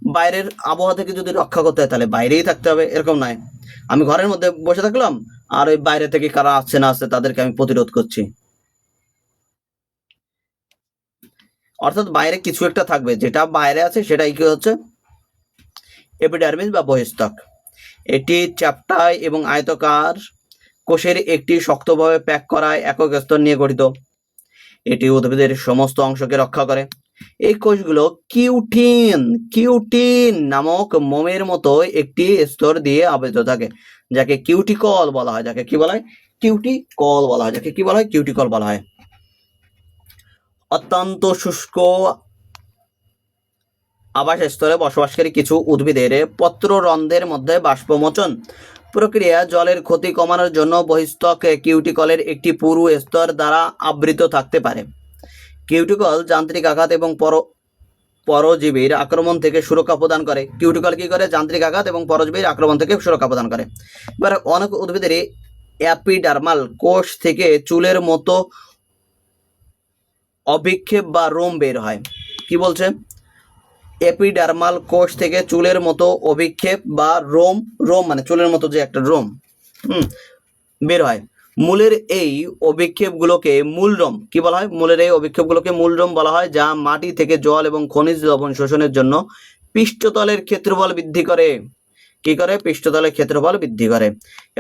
[SPEAKER 1] বাইরের আবহাওয়া থেকে যদি রক্ষা করতে হয় তাহলে বাইরেই থাকতে হবে, এরকম নয় আমি ঘরের মধ্যে বসে থাকলাম আর ওই বাইরে থেকে কারা আসছে না আসছে তাদেরকে আমি প্রতিরোধ করছি। অর্থাৎ বাইরে কিছু একটা থাকবে, যেটা বাইরে আছে সেটাই কি হচ্ছে? এপিডার্মিস বা বহিস্তক। এটি চ্যাপ্টায় এবং আয়তাকার কোষের একটি শক্তভাবে প্যাক করা একক স্তর নিয়ে গঠিত। এটি উদ্ভিদের সমস্ত অংশকে রক্ষা করে। এই কোষগুলো কিউটিন নামক মোমের মতো একটি স্তর দিয়ে আবৃত থাকে, যাকে কিউটিকল বলা হয়। যাকে কি বলা হয়? কিউটিকল বলা হয়। যাকে কি বলা হয়? কিউটিকল বলা হয়। অত্যন্ত শুষ্ক আবাস স্তরে বসবাসকারী কিছু উদ্ভিদের পত্ররন্ধ্রের মধ্যে বাষ্পমোচন প্রক্রিয়া জলের ক্ষতি কমানোর জন্য বহিস্তক কিউটিকলের একটি পুরু স্তর দ্বারা আবৃত থাকতে পারে। কিউটিকল যান্ত্রিক আঘাত এবং পরজীবীর আক্রমণ থেকে সুরক্ষা প্রদান করে। কিউটিকল কি করে? যান্ত্রিক আঘাত এবং পরজীবীর আক্রমণ থেকে সুরক্ষা প্রদান করে। এবার অনেক উদ্ভিদের অ্যাপিডার্মাল কোষ থেকে চুলের মতো অভিক্ষেপ বা রোম বের হয়। কি বলছে? এপিডার্মাল কোষ থেকে চুলের মতো অভিক্ষেপ বা রোম, রোম মানে চুলের মতো যে একটা রোম বের হয়। মূলের এই অভিক্ষেপগুলোকে মূলরোম কি বলা হয়? মূলের এই অভিক্ষেপগুলোকে মূলরোম বলা হয়, যা মাটি থেকে জল এবং খনিজ লবণ শোষণের জন্য পৃষ্ঠতলের ক্ষেত্রফল বৃদ্ধি করে। কি করে? পৃষ্ঠতলের ক্ষেত্রফল বৃদ্ধি করে।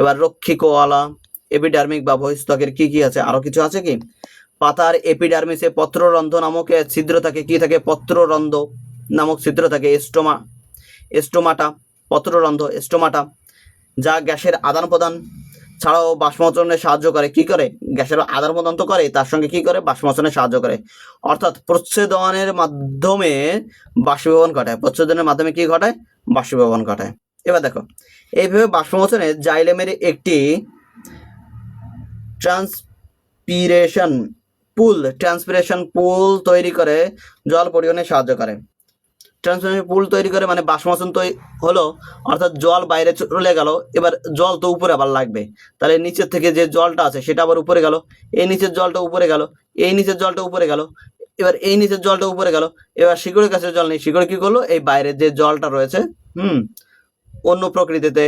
[SPEAKER 1] এবার রক্ষী কলা, এপিডার্মিক বা বহিস্তকের কি কি আছে? আরো কিছু আছে কি? পাতার এপিডার্মিসে পত্ররন্ধ্র নামক ছিদ্র থাকে। কি থাকে? পত্ররন্ধ্র নামক ছিদ্র থাকে। স্টোমাটা। পত্ররন্ধ্র স্টোমাটা, যা গ্যাসের আদান প্রদান ছাড়াও বাষ্পমোচনে সাহায্য করে। কি করে? গ্যাসের আদান প্রদান তো করে, তার সঙ্গে কি করে? বাষ্পমোচনে সাহায্য করে। অর্থাৎ প্রচ্ছেদনের মাধ্যমে বাষ্পীভবন ঘটায়। প্রচ্ছেদনের মাধ্যমে কি ঘটায়? বাষ্পীভবন ঘটায়। এবার দেখো, এইভাবে বাষ্পমোচনে জাইলেমের একটি ট্রান্সপিরেশন পুল তৈরি করে জল পরিবহনে সাহায্য করে। ট্রান্সপিরেশন পুল তৈরি করে মানে বাষ্পমোচন তৈরি হলো, অর্থাৎ জল বাইরে চলে গেল। এবার জল তো উপরে আবার লাগবে, তাহলে নিচের থেকে যে জলটা আছে সেটা আবার উপরে গেল, এই নিচের জলটা উপরে গেল, এই নিচের জলটা উপরে গেল, এবার এই নিচের জলটা উপরে গেল। এবার শিকড়ের কাছে জল নেই, শিকড় কি করলো? এই বাইরের যে জলটা রয়েছে অন্য প্রকৃতিতে,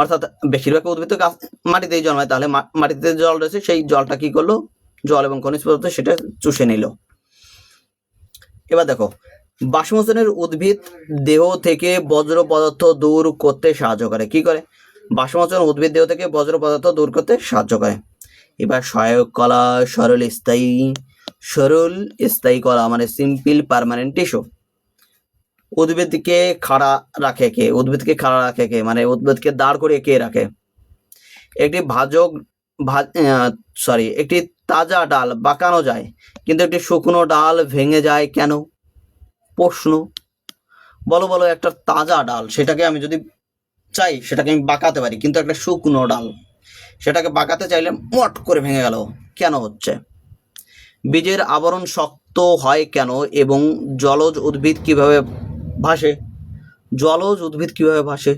[SPEAKER 1] অর্থাৎ বেশিরভাগ উদ্ভিদ তো মাটিতেই জন্মায়, তাহলে মাটিতে জল রয়েছে সেই জলটা কি করলো? জল এবং খনিজ পদার্থ সেটা চুষে নিল। এবার দেখো, বাষ্পমোচনের উদ্ভিদ দেহ থেকে বজ্র পদার্থ দূর করতে সাহায্য করে। কি করে? বাষ্পমোচন উদ্ভিদ দেহ থেকে বজ্র পদার্থ দূর করতে সাহায্য করে। এবার সহায়ক কলা, সরল স্থায়ী কলা মানে সিম্পল পার্মানেন্ট টিস্যু। উদ্ভিদকে খাড়া রাখে কে? উদ্ভিদকে খাড়া রাখে কে? মানে উদ্ভিদকে দাঁড় করিয়ে কে রাখে? একটি একটি তাজা ডাল বাঁকানো যায়, কিন্তু একটি শুকনো ডাল ভেঙে যায় কেন? প্রশ্ন। বলো একটা তাজা ডাল, সেটাকে আমি যদি চাই সেটাকে আমি বাঁকাতে পারি, কিন্তু একটা শুকনো ডাল সেটাকে বাঁকাতে চাইলে মট করে ভেঙে গেল, কেন হচ্ছে? বীজের আবরণ শক্ত হয় কেন এবং জলজ উদ্ভিদ কিভাবে ভাসে? জলজ উদ্ভিদ কিভাবে ভাসে?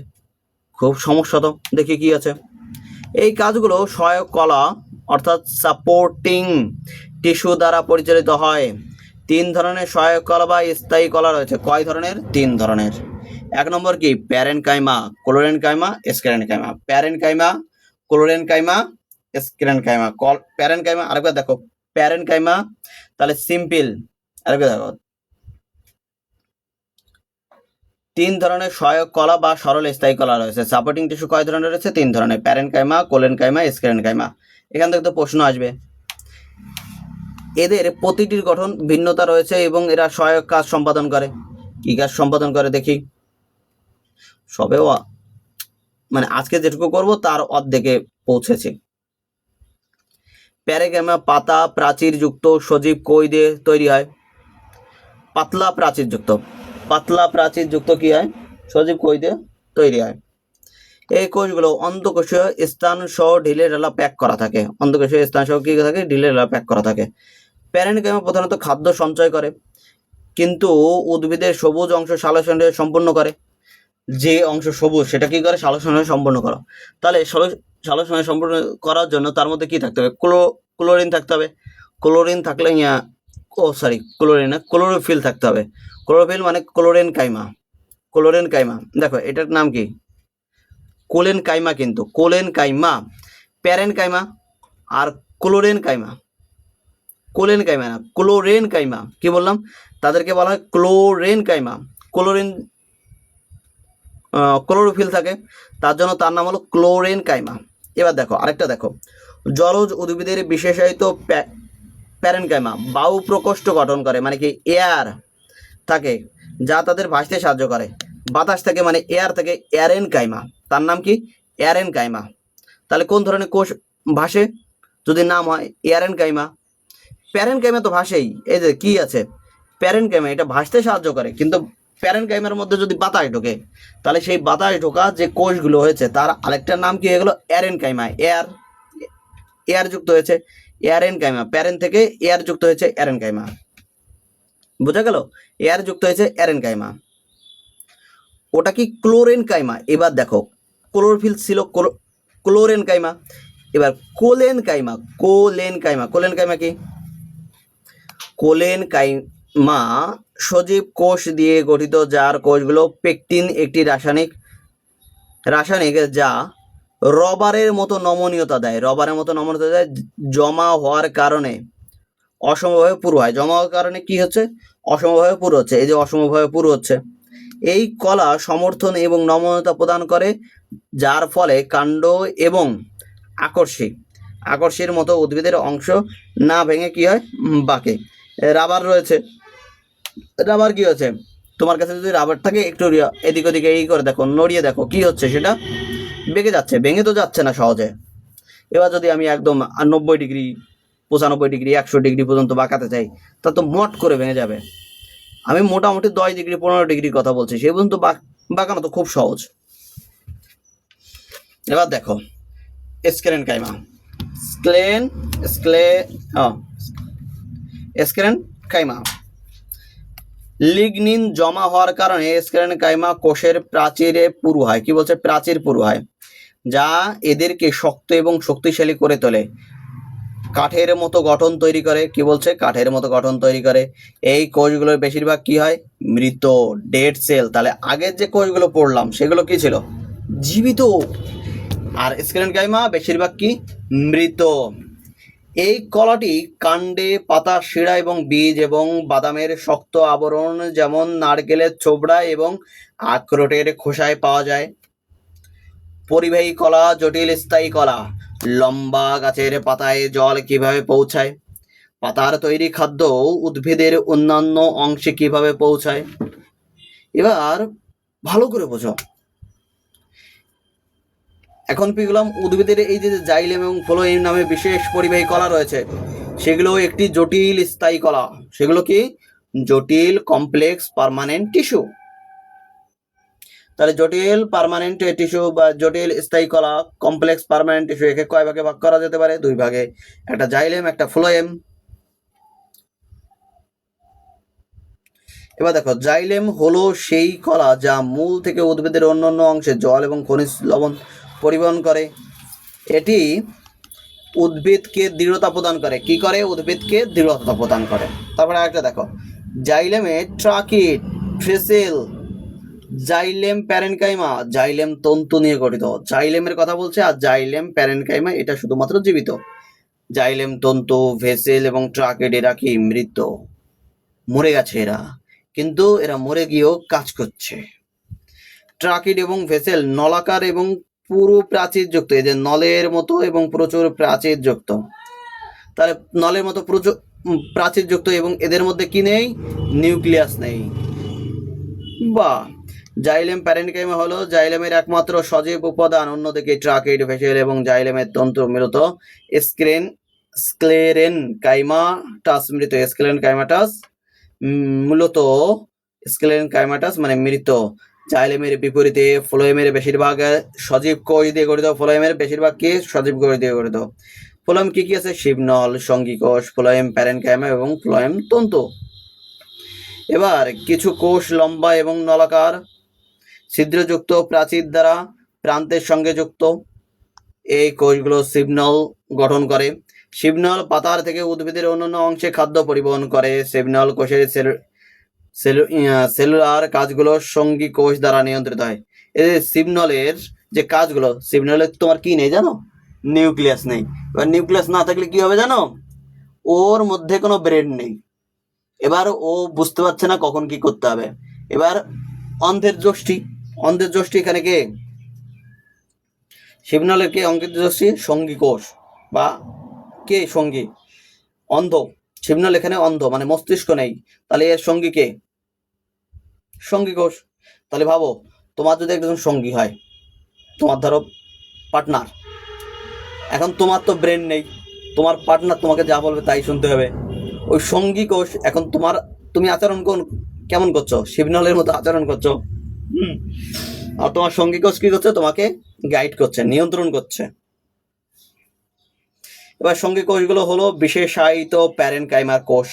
[SPEAKER 1] খুব সমস্যা তো, দেখি কি আছে। এই কাজগুলো সহায়ক কলা অর্থাৎ সাপোর্টিং টিস্যু দ্বারা পরিচালিত হয়। 3 ধরনের সহায়ক কলা বা স্থায়ী কলা রয়েছে। কয় ধরনের? 3 ধরনের। 1 নম্বর কি? Parenchyma, chlorenchyma, sclerenchyma. Parenchyma, chlorenchyma, sclerenchyma. Parenchyma আরেকবার দেখো, প্যারেনকাইমা তাহলে সিম্পল। আরেকবার দেখো, 3 ধরনের সহায়ক কলা বা সরল স্থায়ী কলা রয়েছে। সাপোর্টিং টিস্যু কয় ধরনের রয়েছে? 3 ধরনের, প্যারেনকাইমা, কোলেনকাইমা, স্ক্লেরেনকাইমা। এখান থেকে তো প্রশ্ন আসবে। এদের প্রতিটির গঠন ভিন্নতা রয়েছে এবং এরা সহায়ক কাজ সম্পাদন করে। কি কাজ সম্পাদন করে দেখি? সবেও মানে আজকে যেটুকু করব তার অর্ধেকে পৌঁছেছি। প্যারেনকাইমা পাতা প্রাচীর যুক্ত সজীব কই দিয়ে তৈরি হয়? পাতলা প্রাচীর যুক্ত কি হয়? সজীব কই দিয়ে তৈরি হয়। এই কোষগুলো অন্তঃকোষীয় স্থান সহ ঢিলে ঢালা প্যাক করা থাকে। অন্তঃকোষীয় স্থান সহ কি থাকে? ঢিলে ঢালা প্যাক করা থাকে। প্যারেনকাইমা প্রধানত খাদ্য সঞ্চয় করে, কিন্তু উদ্ভিদের সবুজ অংশ সালোকসংশ্লেষ সম্পূর্ণ করে। যে অংশ সবুজ সেটা কি করে? সালোকসংশ্লেষ সম্পূর্ণ করো। তাহলে সালোকসংশ্লেষ সম্পূর্ণ করার জন্য তার মধ্যে কি থাকতে হবে? ক্লোরিন থাকতে হবে। ক্লোরিন থাকলে ক্লোরিন না, ক্লোরোফিল থাকতে হবে। ক্লোরোফিল মানে ক্লোরেনকাইমা। দেখো এটার নাম কি? কোলেনকাইমা, কিন্তু কোলেনকাইমা। প্যারেনকাইমা আর কোলেনকাইমা না, ক্লোরেনকাইমা। কি বললাম? তাদেরকে বলা হয় ক্লোরেনকাইমা। ক্লোরোফিল থাকে, তার জন্য তার নাম হলো ক্লোরেনকাইমা। এবার দেখো আরেকটা দেখো, জলজ উদ্ভিদের বিশেষায়িত প্যারেনকাইমা বায়ু প্রকোষ্ঠ গঠন করে, মানে কি এয়ার থাকে যা তাদের ভাসতে সাহায্য করে। বাতাস থেকে মানে এয়ার থেকে, এয়ারেনকাইমা। তার নাম কি? এয়ারেনকাইমা। তাহলে কোন ধরনের কোষ ভাসে যদি নাম হয় এয়ারেনকাইমা? প্যারেনকাইমা তো ভাসেই। এই যে কি আছে? প্যারেনকাইমা, এটা ভাসতে সাহায্য করে, কিন্তু প্যারেনকাইমার মধ্যে যদি বাতাস ঢোকে তাহলে সেই বাতাস ঢোকা যে কোষগুলো হয়েছে তার আরেকটা নাম কি হয়ে গেল? এয়ারেনকাইমা। এয়ার যুক্ত হয়েছে এয়ারেনকাইমা। প্যারেন থেকে এয়ার যুক্ত হয়েছে এয়ারেনকাইমা। বোঝা গেল? এয়ার যুক্ত হয়েছে এয়ারেনকাইমা। ওটা কি? ক্লোরেনকাইমা। এবার দেখো, ক্লোরোফিল ছিল ক্লোরেনকাইমা। এবার কোলেনকাইমা কি? কোলেনকাইমা সজীব কোষ দিয়ে গঠিত, যার কোষগুলো পেকটিন একটি রাসায়নিক যা রবারের মতো নমনীয়তা দেয়। জমা হওয়ার কারণে অসমভাবে পুরু হয়। জমা হওয়ার কারণে কি হচ্ছে? অসমভাবে পুরু হচ্ছে। এই যে অসমভাবে পুরু হচ্ছে, এই কলা সমর্থন এবং নমনীয়তা প্রদান করে, যার ফলে কাণ্ড এবং আকর্ষীর মতো উদ্ভিদের অংশ না ভেঙে কি হয়? বাঁকে। রাবার রয়েছে, রাবার কি হচ্ছে? তোমার কাছে যদি রাবার থাকে একটু এদিক ওদিকে এই করে দেখো, নড়িয়ে দেখো কি হচ্ছে, সেটা বেঁকে যাচ্ছে, ভেঙে তো যাচ্ছে না সহজে। এবার যদি আমি একদম 90 ডিগ্রি, 95 ডিগ্রি, 100 ডিগ্রি পর্যন্ত বাঁকাতে চাই, তা তো মট করে ভেঙে যাবে। আমি মোটামুটি 10 ডিগ্রি 15 ডিগ্রির কথা বলছি, সে পর্যন্ত বাঁকানো তো খুব সহজ। এবার দেখো স্ক্লেন কাইমা, স্ক্লেন কাইমা, লিগনিন জমা হওয়ার কারণে স্ক্লেন কাইমা কোষের প্রাচীরে পুরু হয়। কি বলছে? প্রাচীর পুরু হয়, যা এদেরকে শক্ত এবং শক্তিশালী করে তোলে, কাঠের মতো গঠন তৈরি করে। কি বলছে? কাঠের মতো গঠন তৈরি করে। এই কোষগুলোর বেশিরভাগ কি হয়? মৃত, ডেড সেল। তাহলে আগের যে কোষগুলো পড়লাম সেগুলো কি ছিল? জীবিত। আর স্ক্লেন কাইমা বেশিরভাগ কি? মৃত। এই কলাটি কাণ্ডে, পাতা, শিরা এবং বীজ এবং বাদামের শক্ত আবরণ যেমন নারকেলের ছোবড়া এবং আখরোটের খোসায় পাওয়া যায়। পরিবাহী কলা, জটিল স্থায়ী কলা। লম্বা গাছের পাতায় জল কিভাবে পৌঁছায়? পাতার তৈরি খাদ্য উদ্ভিদের অন্যান্য অংশে কিভাবে পৌঁছায়? এবার ভালো করে বোঝো। এখন পেলাম উদ্ভিদের এই যে জাইলেম এবং ফ্লোয়েম নামে বিশেষ পরিবাহী কলা রয়েছে, সেগুলো একটি জটিল স্থায়ী কলা। সেগুলো কি? জটিল কমপ্লেক্স পার্মানেন্ট টিস্যু। তাহলে জটিল পার্মানেন্ট টিস্যু বা জটিল স্থায়ী কলা, কমপ্লেক্স পার্মানেন্ট টিস্যু, একে কয় ভাগে ভাগ করা যেতে পারে? 2 ভাগে। একটা জাইলেম, একটা ফ্লোয়েম। এবার দেখো, জাইলেম হলো সেই কলা যা মূল থেকে উদ্ভিদের অন্যান্য অংশে জল এবং খনিজ লবণ পরিবহন করে। এটি উদ্ভিদকে দৃঢ়তা প্রদান করে। কি করে? উদ্ভিদকে দৃঢ়তা প্রদান করে। তারপরে আরেকটা দেখো, জাইলেমে tracheid, vessel, xylem parenchyma, xylem তন্তু নিয়ে গঠিত। জাইলেমের কথা বলছে, আর জাইলেম প্যারেনকাইমা এটা শুধুমাত্র জীবিত। জাইলেম তন্তু, ভেসেল এবং ট্রাকিড এরা কি? মৃত, মরে গেছে এরা, কিন্তু এরা মরে গিয়েও কাজ করছে। ট্রাকিড এবং ভেসেল নলাকার এবং পুরো প্রাচীরযুক্ত। এই যে নলের মতো এবং প্রচুর প্রাচীরযুক্ত। তাহলে নলের মতো প্রচুর প্রাচীরযুক্ত, এবং এদের মধ্যে কি নেই? নিউক্লিয়াস নেই। বা জাইলেম প্যারেনকাইমা হলো জাইলেমের একমাত্র সজীব উপাদান। অন্যদিকে ট্রাকিড, ভেসেল এবং জাইলেমের তন্তু মূলত স্ক্লেরেন কাইমাটাস মৃত। স্ক্লেরেন কাইমাটাস মূলত স্ক্লেরেন কাইমাটাস মানে মৃত। জাইলেমের বিপরীতে ফ্লোয়েমের বেশিরভাগ সজীব কোষ দিয়ে গঠিত। ফ্লোয়েমের বেশিরভাগ কি? সজীব কোষ দিয়ে গঠিত। ফ্লোয়েম কি কি আছে? শিবনল, সঙ্গী কোষ, ফ্লোয়েম প্যারেনকাইমা এবং ফ্লোয়েম তন্তু। এবার কিছু কোষ লম্বা এবং নলাকার, ছিদ্রযুক্ত প্রাচীর দ্বারা প্রান্তের সঙ্গে যুক্ত। এই কোষগুলো শিবনল গঠন করে। শিবনল পাতার থেকে উদ্ভিদের অন্যান্য অংশে খাদ্য পরিবহন করে। শিবনল কোষের সেলুলার কাজগুলো সঙ্গী কোষ দ্বারা নিয়ন্ত্রিত হয়। এই শিবনলের যে কাজগুলো, শিবনলের তোমার কি নেই জানো? নিউক্লিয়াস নেই। এবার নিউক্লিয়াস না থাকলে কি হবে জানো? ওর মধ্যে কোনো ব্রেন নেই। এবার ও বুঝতে পারছে না কখন কি করতে হবে। এবার অন্ধের যষ্টি, অন্ধের যষ্টি এখানে কে? শিবনলের কে? অঙ্কিত যষ্টি সঙ্গী কোষ বা কে? সঙ্গী। অন্ধ, শিবনল এখানে অন্ধ, মানে মস্তিষ্ক নেই। তাহলে এর সঙ্গী কে? সঙ্গী কোষ। তাহলে ভাবো, তোমার যদি একজন সঙ্গী হয়, তোমার ধরো পার্টনার, এখন তোমার তো ব্রেন নেই, তোমার পার্টনার তোমাকে যা বলবে তাই শুনতে হবে। ওই সঙ্গী কোষ এখন তুমি আচরণ কেমন করছো? শিবনলের মতো আচরণ করছো। আর তোমার সঙ্গী কোষ কি করছে? তোমাকে গাইড করছে, নিয়ন্ত্রণ করছে। এবার সঙ্গী কোষগুলো হলো বিশেষায়িত প্যারেনকাইমার কোষ।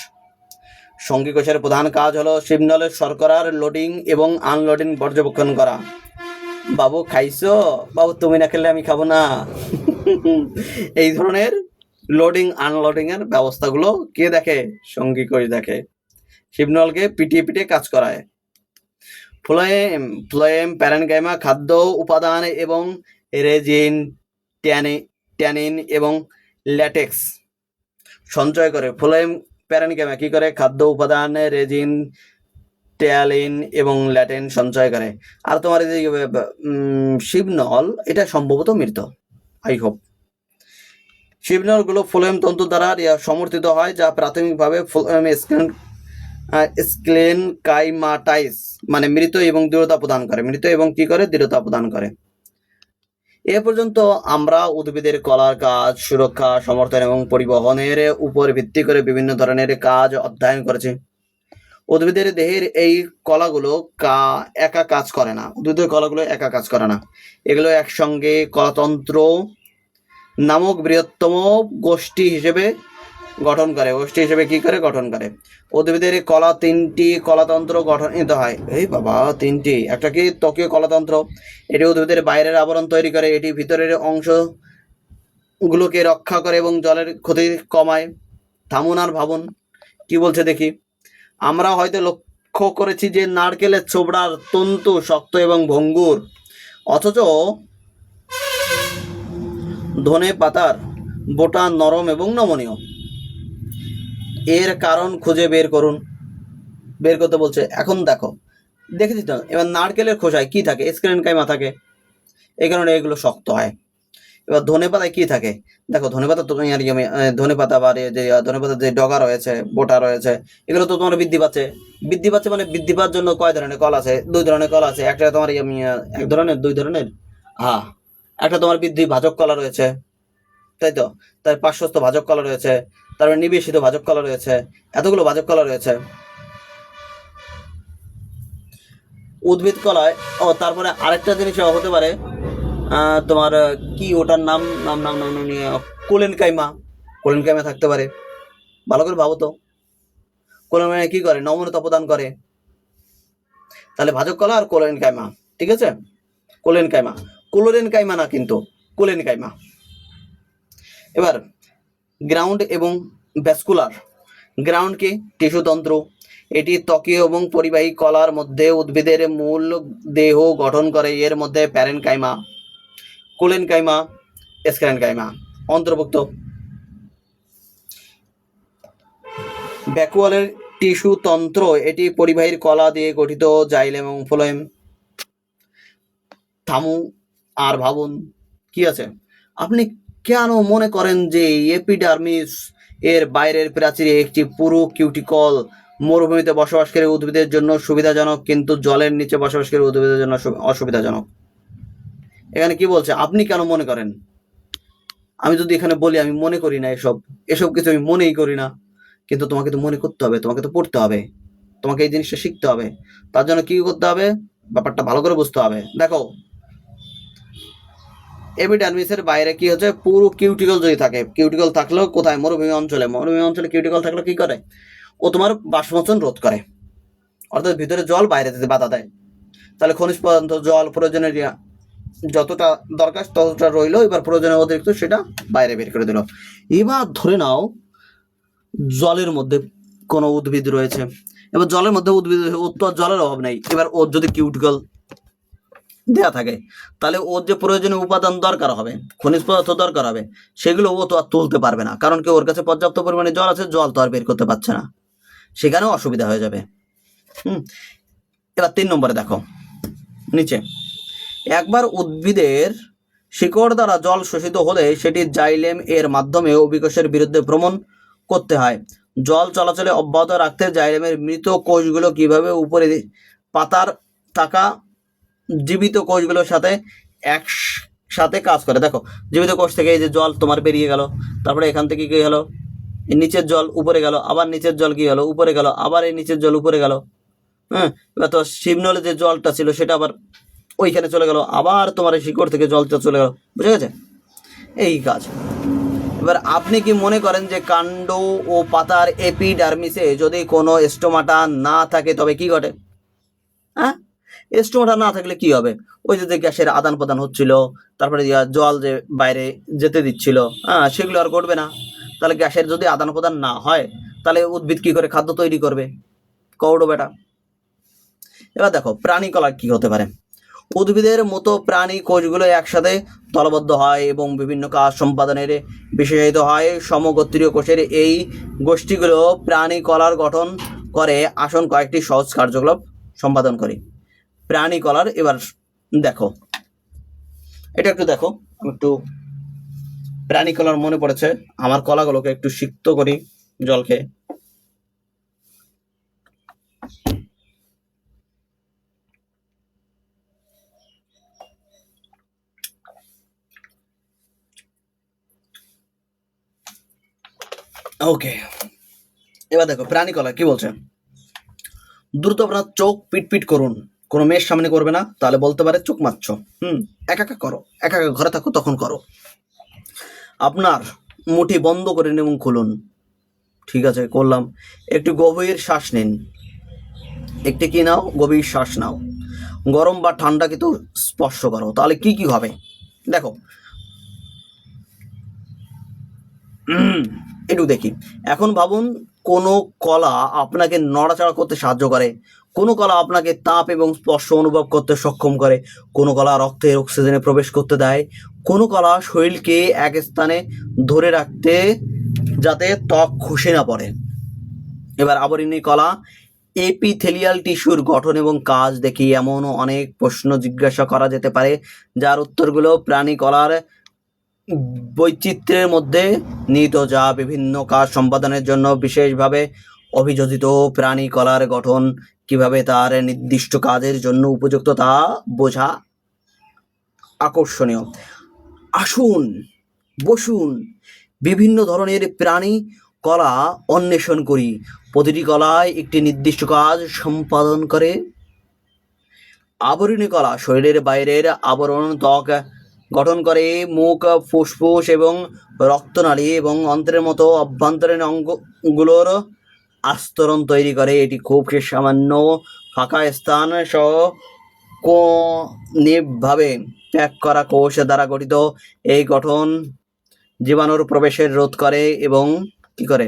[SPEAKER 1] সঙ্গী কোষের প্রধান কাজ হলো শিবনলের শর্করার লোডিং এবং আনলোডিং পর্যবেক্ষণ করা। বাবু খাইছো? বাবু তুমি না খেলে আমি খাবো না। এই ধরনের লোডিং আনলোডিং এর ব্যবস্থাগুলো কে দেখে? সঙ্গী কোষ দেখে। শিবনলকে পিটিয়ে পিটিয়ে কাজ করায়। ফ্লোয়েম প্যারেনকাইমা খাদ্য উপাদান এবং রেজিন, ট্যানিন এবং ল্যাটেক্স সঞ্চয় করে। ফ্লোয়েম প্যারেনকাইমা কি করে? খাদ্য উপাদান, রেজিন, ট্যালিন এবং ল্যাটেন সঞ্চয় করে। আর তোমার এই যে শিবনল, এটা সম্ভবত মৃত, আই হোপ। শিবনলগুলো ফ্লোয়েম তন্তু দ্বারা সমর্থিত হয়, যা প্রাথমিকভাবে ফ্লোয়েম স্ক্লেনকাইমাটাইস মানে মৃত এবং দৃঢ়তা প্রদান করে, মৃত এবং কি করে, দৃঢ়তা প্রদান করে। এ পর্যন্ত আমরা উদ্ভিদের কলার কাজ, সুরক্ষা, সমর্থন এবং পরিবহনের উপর ভিত্তি করে বিভিন্ন ধরনের কাজ অধ্যয়ন করেছি। উদ্ভিদের দেহের এই কলাগুলো একা কাজ করে না, উদ্ভিদের কলাগুলো একা কাজ করে না, এগুলো একসঙ্গে কলাতন্ত্র নামক বৃহত্তম গোষ্ঠী হিসেবে গঠন করে, গোষ্ঠী হিসেবে কি করে গঠন করে। উদ্ভিদের কলা তিনটি কলাতন্ত্র গঠনিত হয়। এই বাবা, তিনটি। একটা কি ত্বকীয় কলাতন্ত্র, এটি উদ্ভিদের বাইরের আবরণ তৈরি করে, এটি ভিতরের অংশগুলোকে রক্ষা করে এবং জলের ক্ষতি কমায়। থামুন আর ভাবুন, কি বলছে দেখি। আমরা হয়তো লক্ষ্য করেছি যে নারকেলের ছোবড়ার তন্তু শক্ত এবং ভঙ্গুর, অথচ ধনে পাতার বোটা নরম এবং নমনীয়। এর কারণ খুঁজে বের করুন, বের করতে বলছে। এখন দেখো, দেখেছি তো, এবার নারকেলের খোসায় কি থাকে, স্ক্লেনকাইমা থাকে, এই কারণে এগুলো শক্ত হয়। এবার ধনে পাতায় কি থাকে, দেখো ধনে পাতা, তুমি আর ধনে পাতা বা যে ধনে পাতার যে ডগা রয়েছে, বোটা রয়েছে, এগুলো তো তোমার বৃদ্ধি পাচ্ছে। বৃদ্ধি পাচ্ছে মানে বৃদ্ধি পাওয়ার জন্য কয় ধরনের কল আছে, দুই ধরনের কল আছে। একটা তোমার এক ধরনের, দুই ধরনের, হ্যাঁ, একটা তোমার বৃদ্ধি ভাজক কলা রয়েছে, তাই তো, তার পার্শ্বস্থ ভাজক কলা রয়েছে, তারপরে নিবেশিত ভাজক কলা রয়েছে, এতগুলো ভাজক কলা রয়েছে উদ্ভিদ কলায়। ও তারপরে আরেকটা জিনিস হতে পারে, তোমার কি ওটার নাম নাম নাম নাম নিয়ে, কোলেনকাইমা, কোলেনকাইমা থাকতে পারে। ভালো করে ভাবো তো, কোলেনকাইমা কি করে, নমনীয়তা প্রদান করে। তাহলে ভাজক কলা আর কোলেনকাইমা, ঠিক আছে, কোলেনকাইমা, কোলোরেনকাইমা না কিন্তু, কোলেনকাইমা। এবার গ্রাউন্ড এবং ভ্যাসকুলার। গ্রাউন্ড কি, টিস্যুতন্ত্র, এটি ত্বকীয় এবং পরিবাহী কলার মধ্যে উদ্ভিদের মূল দেহ গঠন করে। এর মধ্যে প্যারেনকাইমা, কোলেনকাইমা, স্ক্লেনকাইমা অন্তর্ভুক্ত। ভ্যাকুয়ালের টিস্যু তন্ত্র, এটি পরিবাহীর কলা দিয়ে গঠিত, জাইলেম এবং ফ্লোয়েম। থামু আর ভাবুন, কি আছে। আপনি কেন মনে করেন যে এপিডার্মিস এর বাইরের প্রাচীরে একটি পুরো কিউটিকল মরুভূমিতে বসবাসকারী উদ্ভিদের জন্য সুবিধাজনক, কিন্তু জলের নিচে বসবাসকারী উদ্ভিদের জন্য অসুবিধাজনক? এখানে কি বলছে, আপনি কেন মনে করেন? আমি যদি এখানে বলি আমি মনে করি না, এসব কিছু আমি মনেই করি না, কিন্তু তোমাকে তো মনে করতে হবে, তোমাকে তো পড়তে হবে, তোমাকে এই জিনিসটা শিখতে হবে। তার জন্য কি করতে হবে, ব্যাপারটা ভালো করে বুঝতে হবে। দেখো, এপিডার্মিসের বাইরে কি হচ্ছে, পুরো কিউটিকল যদি থাকে, কিউটিকল থাকলেও কোথায়, মরুভূমি অঞ্চলে, মরুভূমি অঞ্চলে কিউটিকল থাকলে কি করে, ও তোমার বাষ্পমোচন রোধ করে, অর্থাৎ ভিতরে জল বাইরে যেতে বাধা দেয়। তাহলে খনিজ পদার্থ, জল প্রয়োজনের যতটা দরকার ততটা রইলো, এবার প্রয়োজনের অতিরিক্ত সেটা বাইরে বের করে দিল। এবার ধরে নাও জলের মধ্যে কোনো উদ্ভিদ রয়েছে, এবার জলের মধ্যে উদ্ভিদ, ওর তো জলের অভাব নেই, এবার ওর যদি কিউটিকল দেয়া থাকে, তাহলে ওর যে প্রয়োজনীয় উপাদান দরকার হবে, খনিজ পদার্থ দরকার হবে, সেগুলো ও তো আর তুলতে পারবে না, কারণ কি, ওর কাছে পর্যাপ্ত পরিমাণে জল আছে, জল তো আর বের করতে পারছে না, সেখানেও অসুবিধা হয়ে যাবে। এবার 3 নম্বরে দেখো নিচে, একবার উদ্ভিদের শিকড় দ্বারা জল শোষিত হলে সেটি জাইলেম এর মাধ্যমে অভিকোষের বিরুদ্ধে ভ্রমণ করতে হয়। জল চলাচলে অব্যাহত রাখতে জাইলেমের মৃত কোষগুলো কিভাবে উপরে পাতার থাকা জীবিত কোষগুলোর সাথে একসাথে কাজ করে। দেখো, জীবিত কোষ থেকে এই যে জল তোমার বেরিয়ে গেল, তারপরে এখান থেকে কি হলো, নিচের জল উপরে গেল, আবার নিচের জল কি হলো, উপরে গেল, আবার এই নিচের জল উপরে গেল। হ্যাঁ, এবার তো শিবনলে যে জলটা ছিল সেটা আবার ওইখানে চলে গেল, আবার তোমার এই শিকড় থেকে জলটা চলে গেল, বুঝে গেছে, এই কাজ। এবার আপনি কি মনে করেন যে কাণ্ড ও পাতার এপিডার্মিসে যদি কোনো স্টোমাটা না থাকে তবে কি ঘটে? হ্যাঁ, স্টোমাটা না থাকলে কি হবে, ওই যে গ্যাসের আদান প্রদান হচ্ছিল, তারপরে জল যে বাইরে যেতে দিচ্ছিল, হ্যাঁ, সেগুলো আর ঘটবে না। তাহলে গ্যাসের যদি আদান প্রদান না হয়, তাহলে উদ্ভিদ কি করে খাদ্য তৈরি করবে, কৌড়ো বেটা। এবার দেখো প্রাণী কলা কি হতে পারে। উদ্ভিদের মতো প্রাণী কোষগুলো একসাথে দলবদ্ধ হয় এবং বিভিন্ন কাজ সম্পাদনের বিশেষায়িত হয়। সমগোত্রীয় কোষের এই গোষ্ঠীগুলো প্রাণী কলার গঠন করে, আসুন কয়েকটি সহজ কার্যকলাপ সম্পাদন করি প্রাণী কলার। এবার দেখো, এটা একটু দেখো, আমি একটু প্রাণী কলার মনে পড়েছে, আমার কলাগুলোকে একটু সিক্ত করি জল খেয়ে। ওকে, এবার দেখো প্রাণী কলা কি বলছে। দ্রুত আপনার চোখ পিটপিট করুন, কোনো মেয়ের সামনে করবে না, তাহলে বলতে পারে চোখ মারছ। একা একা করো, একা একা ঘরে থাকো তখন করো। আপনার মুঠি বন্ধ করে নিন এবং খুলুন। ঠিক আছে, করলাম। একটু গভীর শ্বাস নিন। একটি কি নাও, গভীর শ্বাস নাও। গরম বা ঠান্ডা কিন্তু স্পর্শ করো, তাহলে কি কি হবে দেখো। একটু দেখি। এখন ভাবুন, কোনো কলা আপনাকে নড়াচড়া করতে সাহায্য করে, কোনো কলা আপনাকে তাপ এবং স্পর্শ অনুভব করতে সক্ষম করে, কোনো কলা রক্তের অক্সিজেনে প্রবেশ করতে দেয়, কোনো কলা শরীরকে এক স্থানে ধরে রাখতে যাতে ত্বক খসে না পড়ে। এবার আবরণী কলা এপিথেলিয়াল টিস্যুর গঠন এবং কাজ দেখি এমনও অনেক প্রশ্ন জিজ্ঞাসা করা যেতে পারে, যার উত্তরগুলো প্রাণী কলার বৈচিত্র্যের মধ্যে নিহিত, যা বিভিন্ন কাজ সম্পাদনের জন্য বিশেষভাবে অভিযোজিত। প্রাণী কলার গঠন কিভাবে তার নির্দিষ্ট কাজের জন্য উপযুক্ত তা বোঝা আকর্ষণীয়। আসুন, বসুন, বিভিন্ন ধরনের প্রাণী কলা অন্বেষণ করি। প্রতিটি কলায় একটি নির্দিষ্ট কাজ সম্পাদন করে। আবরণী কলা শরীরের বাইরের আবরণ ত্বক গঠন করে, মুখ, ফুসফুস এবং রক্তনালী এবং অন্ত্রের মতো অভ্যন্তরীণ অঙ্গগুলোর আস্তরণ তৈরি করে। এটি খুব সামান্য ফাঁকা স্থান সহ কোণিকভাবে প্যাক করা কোষ দ্বারা গঠিত। এই গঠন জীবাণুর প্রবেশের রোধ করে এবং কি করে,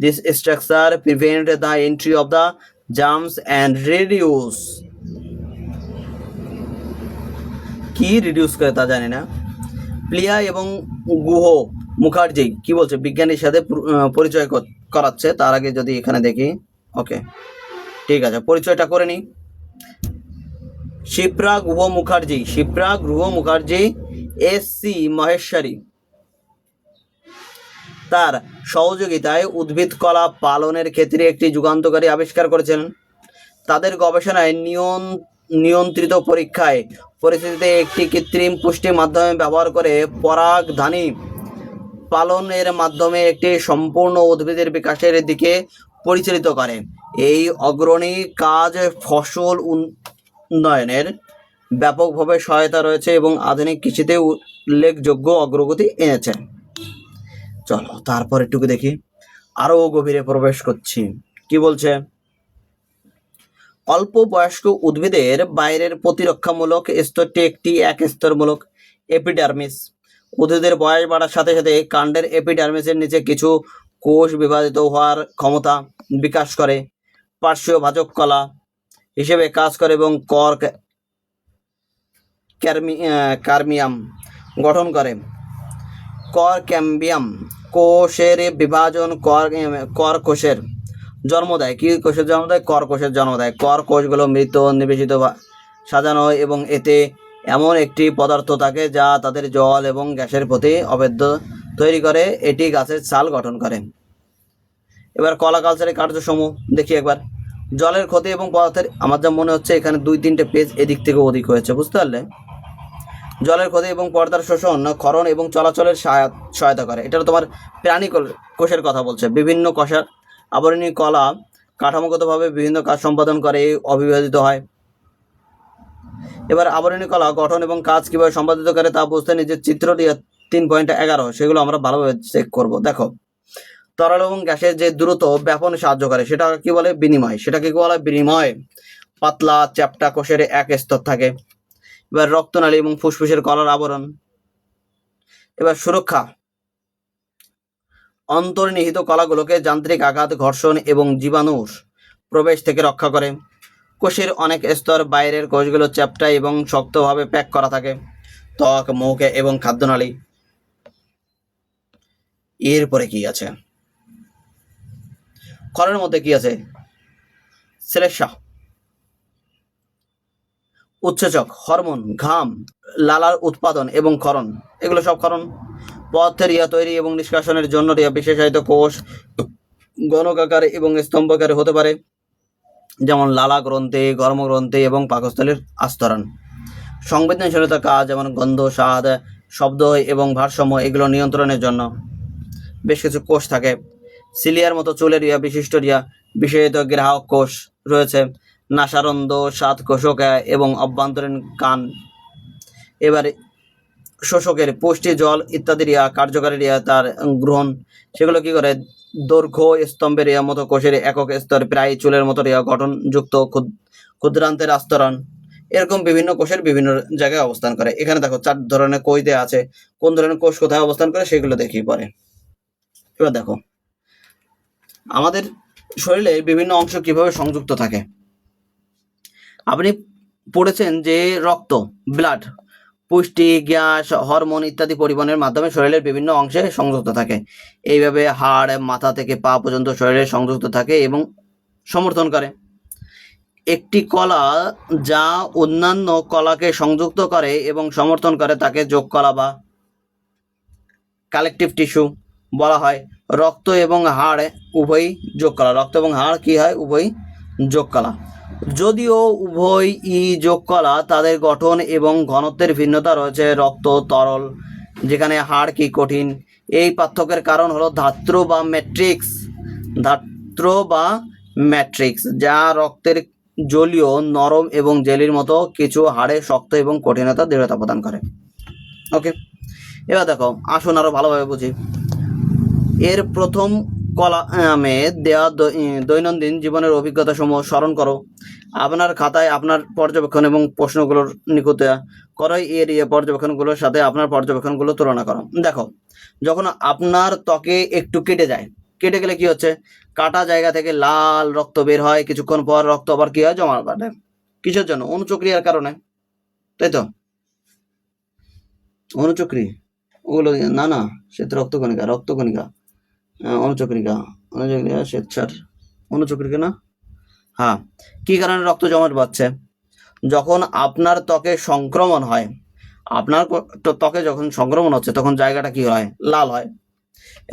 [SPEAKER 1] this structure prevent the entry of the germs and reduce, কি রিডিউস করে তা জানি না। প্লিয়া এবং গুহ মুখার্জি কি বলছে, বিজ্ঞানীর সাথে পরিচয় করাচ্ছে। তার আগে যদি এখানে দেখি, ওকে ঠিক আছে, পরিচয়টা করে নিই। শিপ্রা গুহ মুখার্জি, শিপ্রা গুহ মুখার্জি এসসি মহেশ্বরী তার সহযোগিতায় উদ্ভিদ কলা পালনের ক্ষেত্রে একটি যুগান্তকারী আবিষ্কার করেছিলেন। তাদের গবেষণায় নিয়ন্ত্রিত পরীক্ষায় পরিস্থিতিতে একটি কৃত্রিম পুষ্টির মাধ্যমে ব্যবহার করে পরাগধানী পালনের মাধ্যমে একটি সম্পূর্ণ উদ্ভিদের বিকাশের দিকে পরিচালিত করে। এই অগ্রণী কাজ ফসল উন্নয়নের ব্যাপকভাবে সহায়তা রয়েছে এবং আধুনিক কৃষিতে উল্লেখযোগ্য অগ্রগতি এনেছে। চলো তারপর একটু দেখি, আরো গভীরে প্রবেশ করছি। কি বলছে, অল্প বয়স্ক উদ্ভিদের বাইরের প্রতিরক্ষামূলক স্তরটি একটি একস্তরমূলক এপিডার্মিস। উদ্ভিদের বয়স বাড়ার সাথে সাথে কাণ্ডের এপিডার্মিসের নিচে কিছু কোষ বিভাজিত হওয়ার ক্ষমতা বিকাশ করে, পার্শ্বীয় ভাজক কলা হিসেবে কাজ করে এবং কার্মিয়াম গঠন করে। ক্যাম্বিয়াম কোষের বিভাজন কোষের জন্ম দেয়। কি কোষের জন্ম দেয়? কোষের জন্ম দেয়। কোষগুলো মৃত, নিবেশিত, সাজানো এবং এতে এমন একটি পদার্থ থাকে যা তাদের জল এবং গ্যাসের প্রতি অভেদ্য তৈরি করে। এটি গাছের ছাল গঠন করে। এবার কলা কালচারের কার্যসমূহ দেখি একবার। জলের ক্ষতি এবং পদার্থের, আমার যা মনে হচ্ছে এখানে 2-3টে পেজ এদিক থেকে ওদিক হয়েছে, বুঝতে পারলে। জলের ক্ষতি এবং পর্দার শোষণ, ক্ষরণ এবং চলাচলের সহায়তা করে। এটা তোমার প্রাণী কোষের কথা বলছে। বিভিন্ন কোষের আবরণী কলা কাঠামোগতভাবে বিভিন্ন কাজ সম্পাদন করে, অবিভাজিত হয়। এবার আবরণী কলা গঠন এবং কাজ কিভাবে সম্পাদিত করে তা বুঝতে নিজের চিত্রটি 3.11 সেগুলো আমরা ভালোভাবে চেক করব। দেখো, তরল এবং গ্যাসের যে দ্রুত ব্যাপনে সাহায্য করে সেটা কি বলে? বিনিময়। সেটাকে কি বলে? বিনিময়। পাতলা চ্যাপ্টা কোষের এক স্তর থাকে। এবার রক্তনালী এবং ফুসফুসের কলার আবরণ। এবার সুরক্ষা, অন্তর্নিহিত কলাগুলোকে যান্ত্রিক আঘাত, ঘর্ষণ এবং জীবাণুর প্রবেশ থেকে রক্ষা করে। কোষের অনেক স্তর, বাইরের কোষগুলো চ্যাপ্টা এবং শক্তভাবে প্যাক করা থাকে। ত্বক, মুখ এবং খাদ্যনালী। এরপরে কি আছে? ক্ষরণের মধ্যে কি আছে? শ্লেষ্মা, উৎসেচক, হরমোন, ঘাম, লালার উৎপাদন এবং ক্ষরণ, এগুলো সব ক্ষরণ। পদার্থের তৈরি এবং নিষ্কাশনের জন্য বিশেষায়িত কোষ গণকাকারে এবং স্তম্ভকারে হতে পারে, যেমন লালা গ্রন্থি, গর্মগ্রন্থি এবং পাকস্থলীর আস্তরণ। সংবেদনশীলতা কাজ, যেমন গন্ধ, স্বাদ, শব্দ এবং ভারসাম্য, এগুলো নিয়ন্ত্রণের জন্য বেশ কিছু কোষ থাকে। সিলিয়ার মতো চুলের বিশিষ্ট বিশেষিত গ্রাহক কোষ রয়েছে, নাসারন্ধ্র, স্বাদ কোষকা এবং অভ্যন্তরীণ কান। এবারে শোষকের পুষ্টি, জল ইত্যাদি কার্যকারী তার গ্রহণ, সেগুলো কি করে, দৈর্ঘ্য স্তম্ভের মতো কোষের একক স্তর, প্রায় চুলের মতো গঠনযুক্ত ক্ষুদ্রান্তের আস্তরণ, এরকম বিভিন্ন কোষের বিভিন্ন জায়গায় অবস্থান করে। এখানে দেখো 4 ধরনের কোষ দেওয়া আছে, কোন ধরনের কোষ কোথায় অবস্থান করে সেগুলো দেখি পরে। এবার দেখো আমাদের শরীরে বিভিন্ন অংশ কিভাবে সংযুক্ত থাকে। আপনি পড়েছেন যে রক্ত, ব্লাড, পুষ্টি, গ্যাস, হরমোন ইত্যাদি পরিবহনের মাধ্যমে শরীরের বিভিন্ন অংশে সংযুক্ত থাকে। এইভাবে হাড়, মাথা থেকে পা পর্যন্ত শরীরে সংযুক্ত থাকে এবং সমর্থন করে। একটি কলা যা অন্যান্য কলাকে সংযুক্ত করে এবং সমর্থন করে তাকে যোগ কলা বা কালেকটিভ টিস্যু বলা হয়। রক্ত এবং হাড় উভয়ই যোগ কলা। রক্ত এবং হাড় কি হয়? উভয়ই যোগ কলা। যদিও উভয় যোগ কলা, তাদের গঠন এবং ঘনত্বের ভিন্নতা রয়েছে। রক্ত তরল, যেখানে হাড় কি কঠিন। এই পার্থক্যের কারণ হলো ধাত্র বা ম্যাট্রিক্স, যা রক্তের জলীয়, নরম এবং জেলির মতো কিছু হাড়ে শক্ত এবং কঠিনতা, দৃঢ়তা প্রদান করে। ওকে, এবার দেখো আসুন আরো ভালোভাবে বুঝি। এর প্রথম কলামে দেওয়া দৈনন্দিন জীবনের অভিজ্ঞতা সমূহ স্মরণ করো। আপনার খাতায় আপনার পর্যবেক্ষণ এবং প্রশ্নগুলোর নিখুঁত করো। এর পর্যবেক্ষণগুলোর সাথে আপনার পর্যবেক্ষণগুলো তুলনা করো। দেখো, যখন আপনার ত্বকে একটু কেটে যায়, কেটে গেলে কি হচ্ছে? কাটা জায়গা থেকে লাল রক্ত বের হয়। কিছুক্ষণ পর রক্ত আবার কি হয়? জমা বাঁধে। কিসের জন্য? অনুচক্রিয়ার কারণে, তাই তো? অনুচক্রি ওগুলো না, সে তো রক্তকণিকা অনুচক্রিকা স্বেচ্ছার অনুচক্রিকা না। হ্যাঁ, কি কারণে রক্ত জমাট বাঁধছে? যখন আপনার ত্বকে সংক্রমণ হয়, আপনার ত্বকে যখন সংক্রমণ হচ্ছে তখন জায়গাটা কি হয়? লাল হয়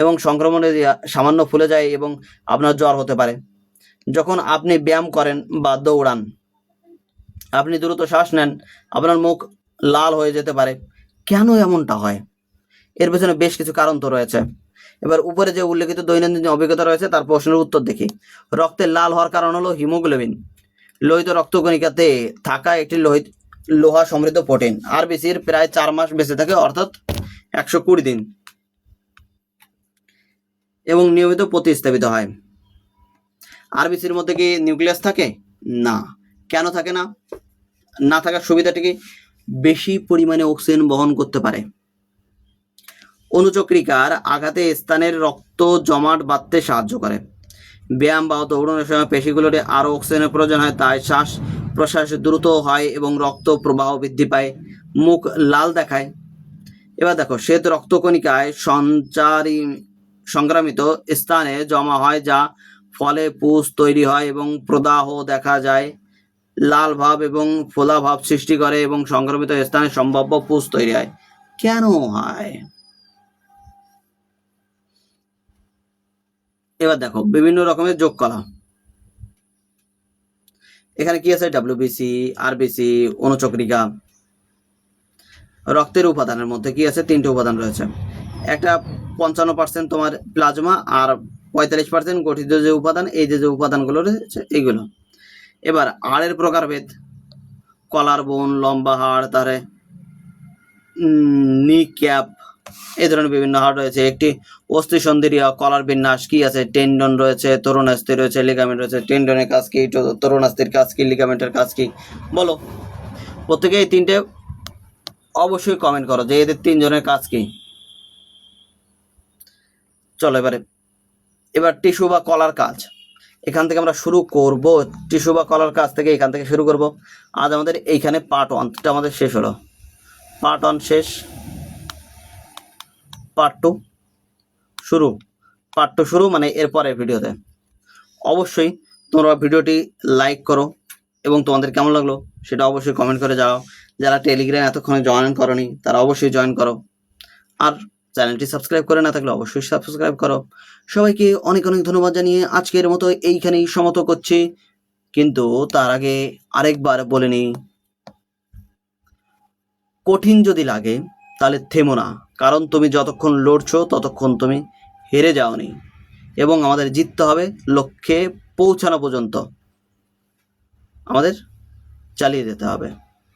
[SPEAKER 1] এবং সংক্রমণে সামান্য ফুলে যায় এবং আপনার জ্বর হতে পারে। যখন আপনি ব্যায়াম করেন বা দৌড়ান, আপনি দ্রুত শ্বাস নেন, আপনার মুখ লাল হয়ে যেতে পারে। কেন এমনটা হয়? এর পেছনে বেশ কিছু কারণ তো রয়েছে। এবার উপরে যে উল্লেখিত দৈনন্দিন অভিজ্ঞতা রয়েছে তার প্রশ্নের উত্তর দেখি। রক্তে লাল হওয়ার কারণ হলো হিমোগ্লোবিন, লোহিত রক্তকণিকাতে থাকা একটি লোহা সমৃদ্ধ প্রোটিন। আরবিসির প্রায় 4 মাস বেঁচে থাকে, অর্থাৎ 120 দিন, এবং নিয়মিত প্রতিস্থাপিত হয়। আরবিসির মধ্যে কি নিউক্লিয়াস থাকে? না। কেন থাকে না? না থাকার সুবিধাটি কি? বেশি পরিমাণে অক্সিজেন বহন করতে পারে। অনুচক্রিকার আঘাতে স্থানের রক্ত জমাট বাঁধতে সাহায্য করে। ব্যায়াম বা দৌড়ানোর সময় পেশিগুলোর আরও অক্সিজেনের প্রয়োজন হয়, তাই শ্বাস প্রশ্বাস দ্রুত হয় এবং রক্ত প্রবাহ বৃদ্ধি পায়। মুখ লাল দেখায়। এবার দেখো, শ্বেত রক্তকণিকায় সংক্রামিত স্থানে জমা হয়, যা ফলে পুষ তৈরি হয় এবং প্রদাহ দেখা যায়। লাল ভাব এবং ফোলা ভাব সৃষ্টি করে এবং সংক্রমিত স্থানে সম্ভাব্য পুষ তৈরি হয়। কেন হয়? এবার দেখো বিভিন্ন রকমের যোগ কলা। এখানে কি আছে? ডাব্লিউবিসি, আরবিসি, অনুচক্রিকা। রক্তের উপাদানের মধ্যে কি আছে? 3টে উপাদান রয়েছে। একটা 55% তোমার প্লাজমা, আর 45% গঠিত যে উপাদান, এই যে উপাদানগুলো রয়েছে এইগুলো। এবার হাড়ের প্রকারভেদ, কলার বোন, লম্বা হাড়, তারে নি ক্যাপ, এই ধরনের বিভিন্ন হাড় রয়েছে। একটি অস্থিসন্ধিরিয়া কলার বিন্যাস কি আছে? টেন্ডন রয়েছে, তরুণাস্থি রয়েছে, লিগামেন্ট রয়েছে। টেন্ডনের কাজ কি? তরুণাস্থির কাজ কি? লিগামেন্টের কাজ কি? বলো প্রত্যেকে। এই 3টে অবশ্যই কমেন্ট করো যে এদের 3 জনের কাজ কি। চলো এবার টিস্যু বা কলার কাজ, এখান থেকে আমরা শুরু করব। টিস্যু বা কলার কাজ থেকে এখান থেকে শুরু করব। আজ আমাদের এইখানে পার্ট 1টা আমাদের শেষ হলো। পার্ট 1 শেষ, পার্ট 2 শুরু। পার্ট 2 শুরু মানে এরপরের ভিডিওতে। অবশ্যই তোমরা ভিডিওটি লাইক করো এবং তোমাদের কেমন লাগলো সেটা অবশ্যই কমেন্ট করে যাও। যারা টেলিগ্রাম এতক্ষণে জয়েন করনি তারা অবশ্যই জয়েন করো, আর চ্যানেলটি সাবস্ক্রাইব করে না থাকলে অবশ্যই সাবস্ক্রাইব করো। সবাইকে অনেক অনেক ধন্যবাদ জানিয়ে আজকের মতো এইখানেই সমাপ্ত করছি। কিন্তু তার আগে আরেকবার বলে নিই, কঠিন যদি লাগে তাহলে থেমো না, কারণ তুমি যতক্ষণ লড়ছো ততক্ষণ তুমি হেরে যাওনি। এবং আমাদের জিততে হবে, লক্ষ্যে পৌঁছানো পর্যন্ত আমাদের চালিয়ে যেতে হবে।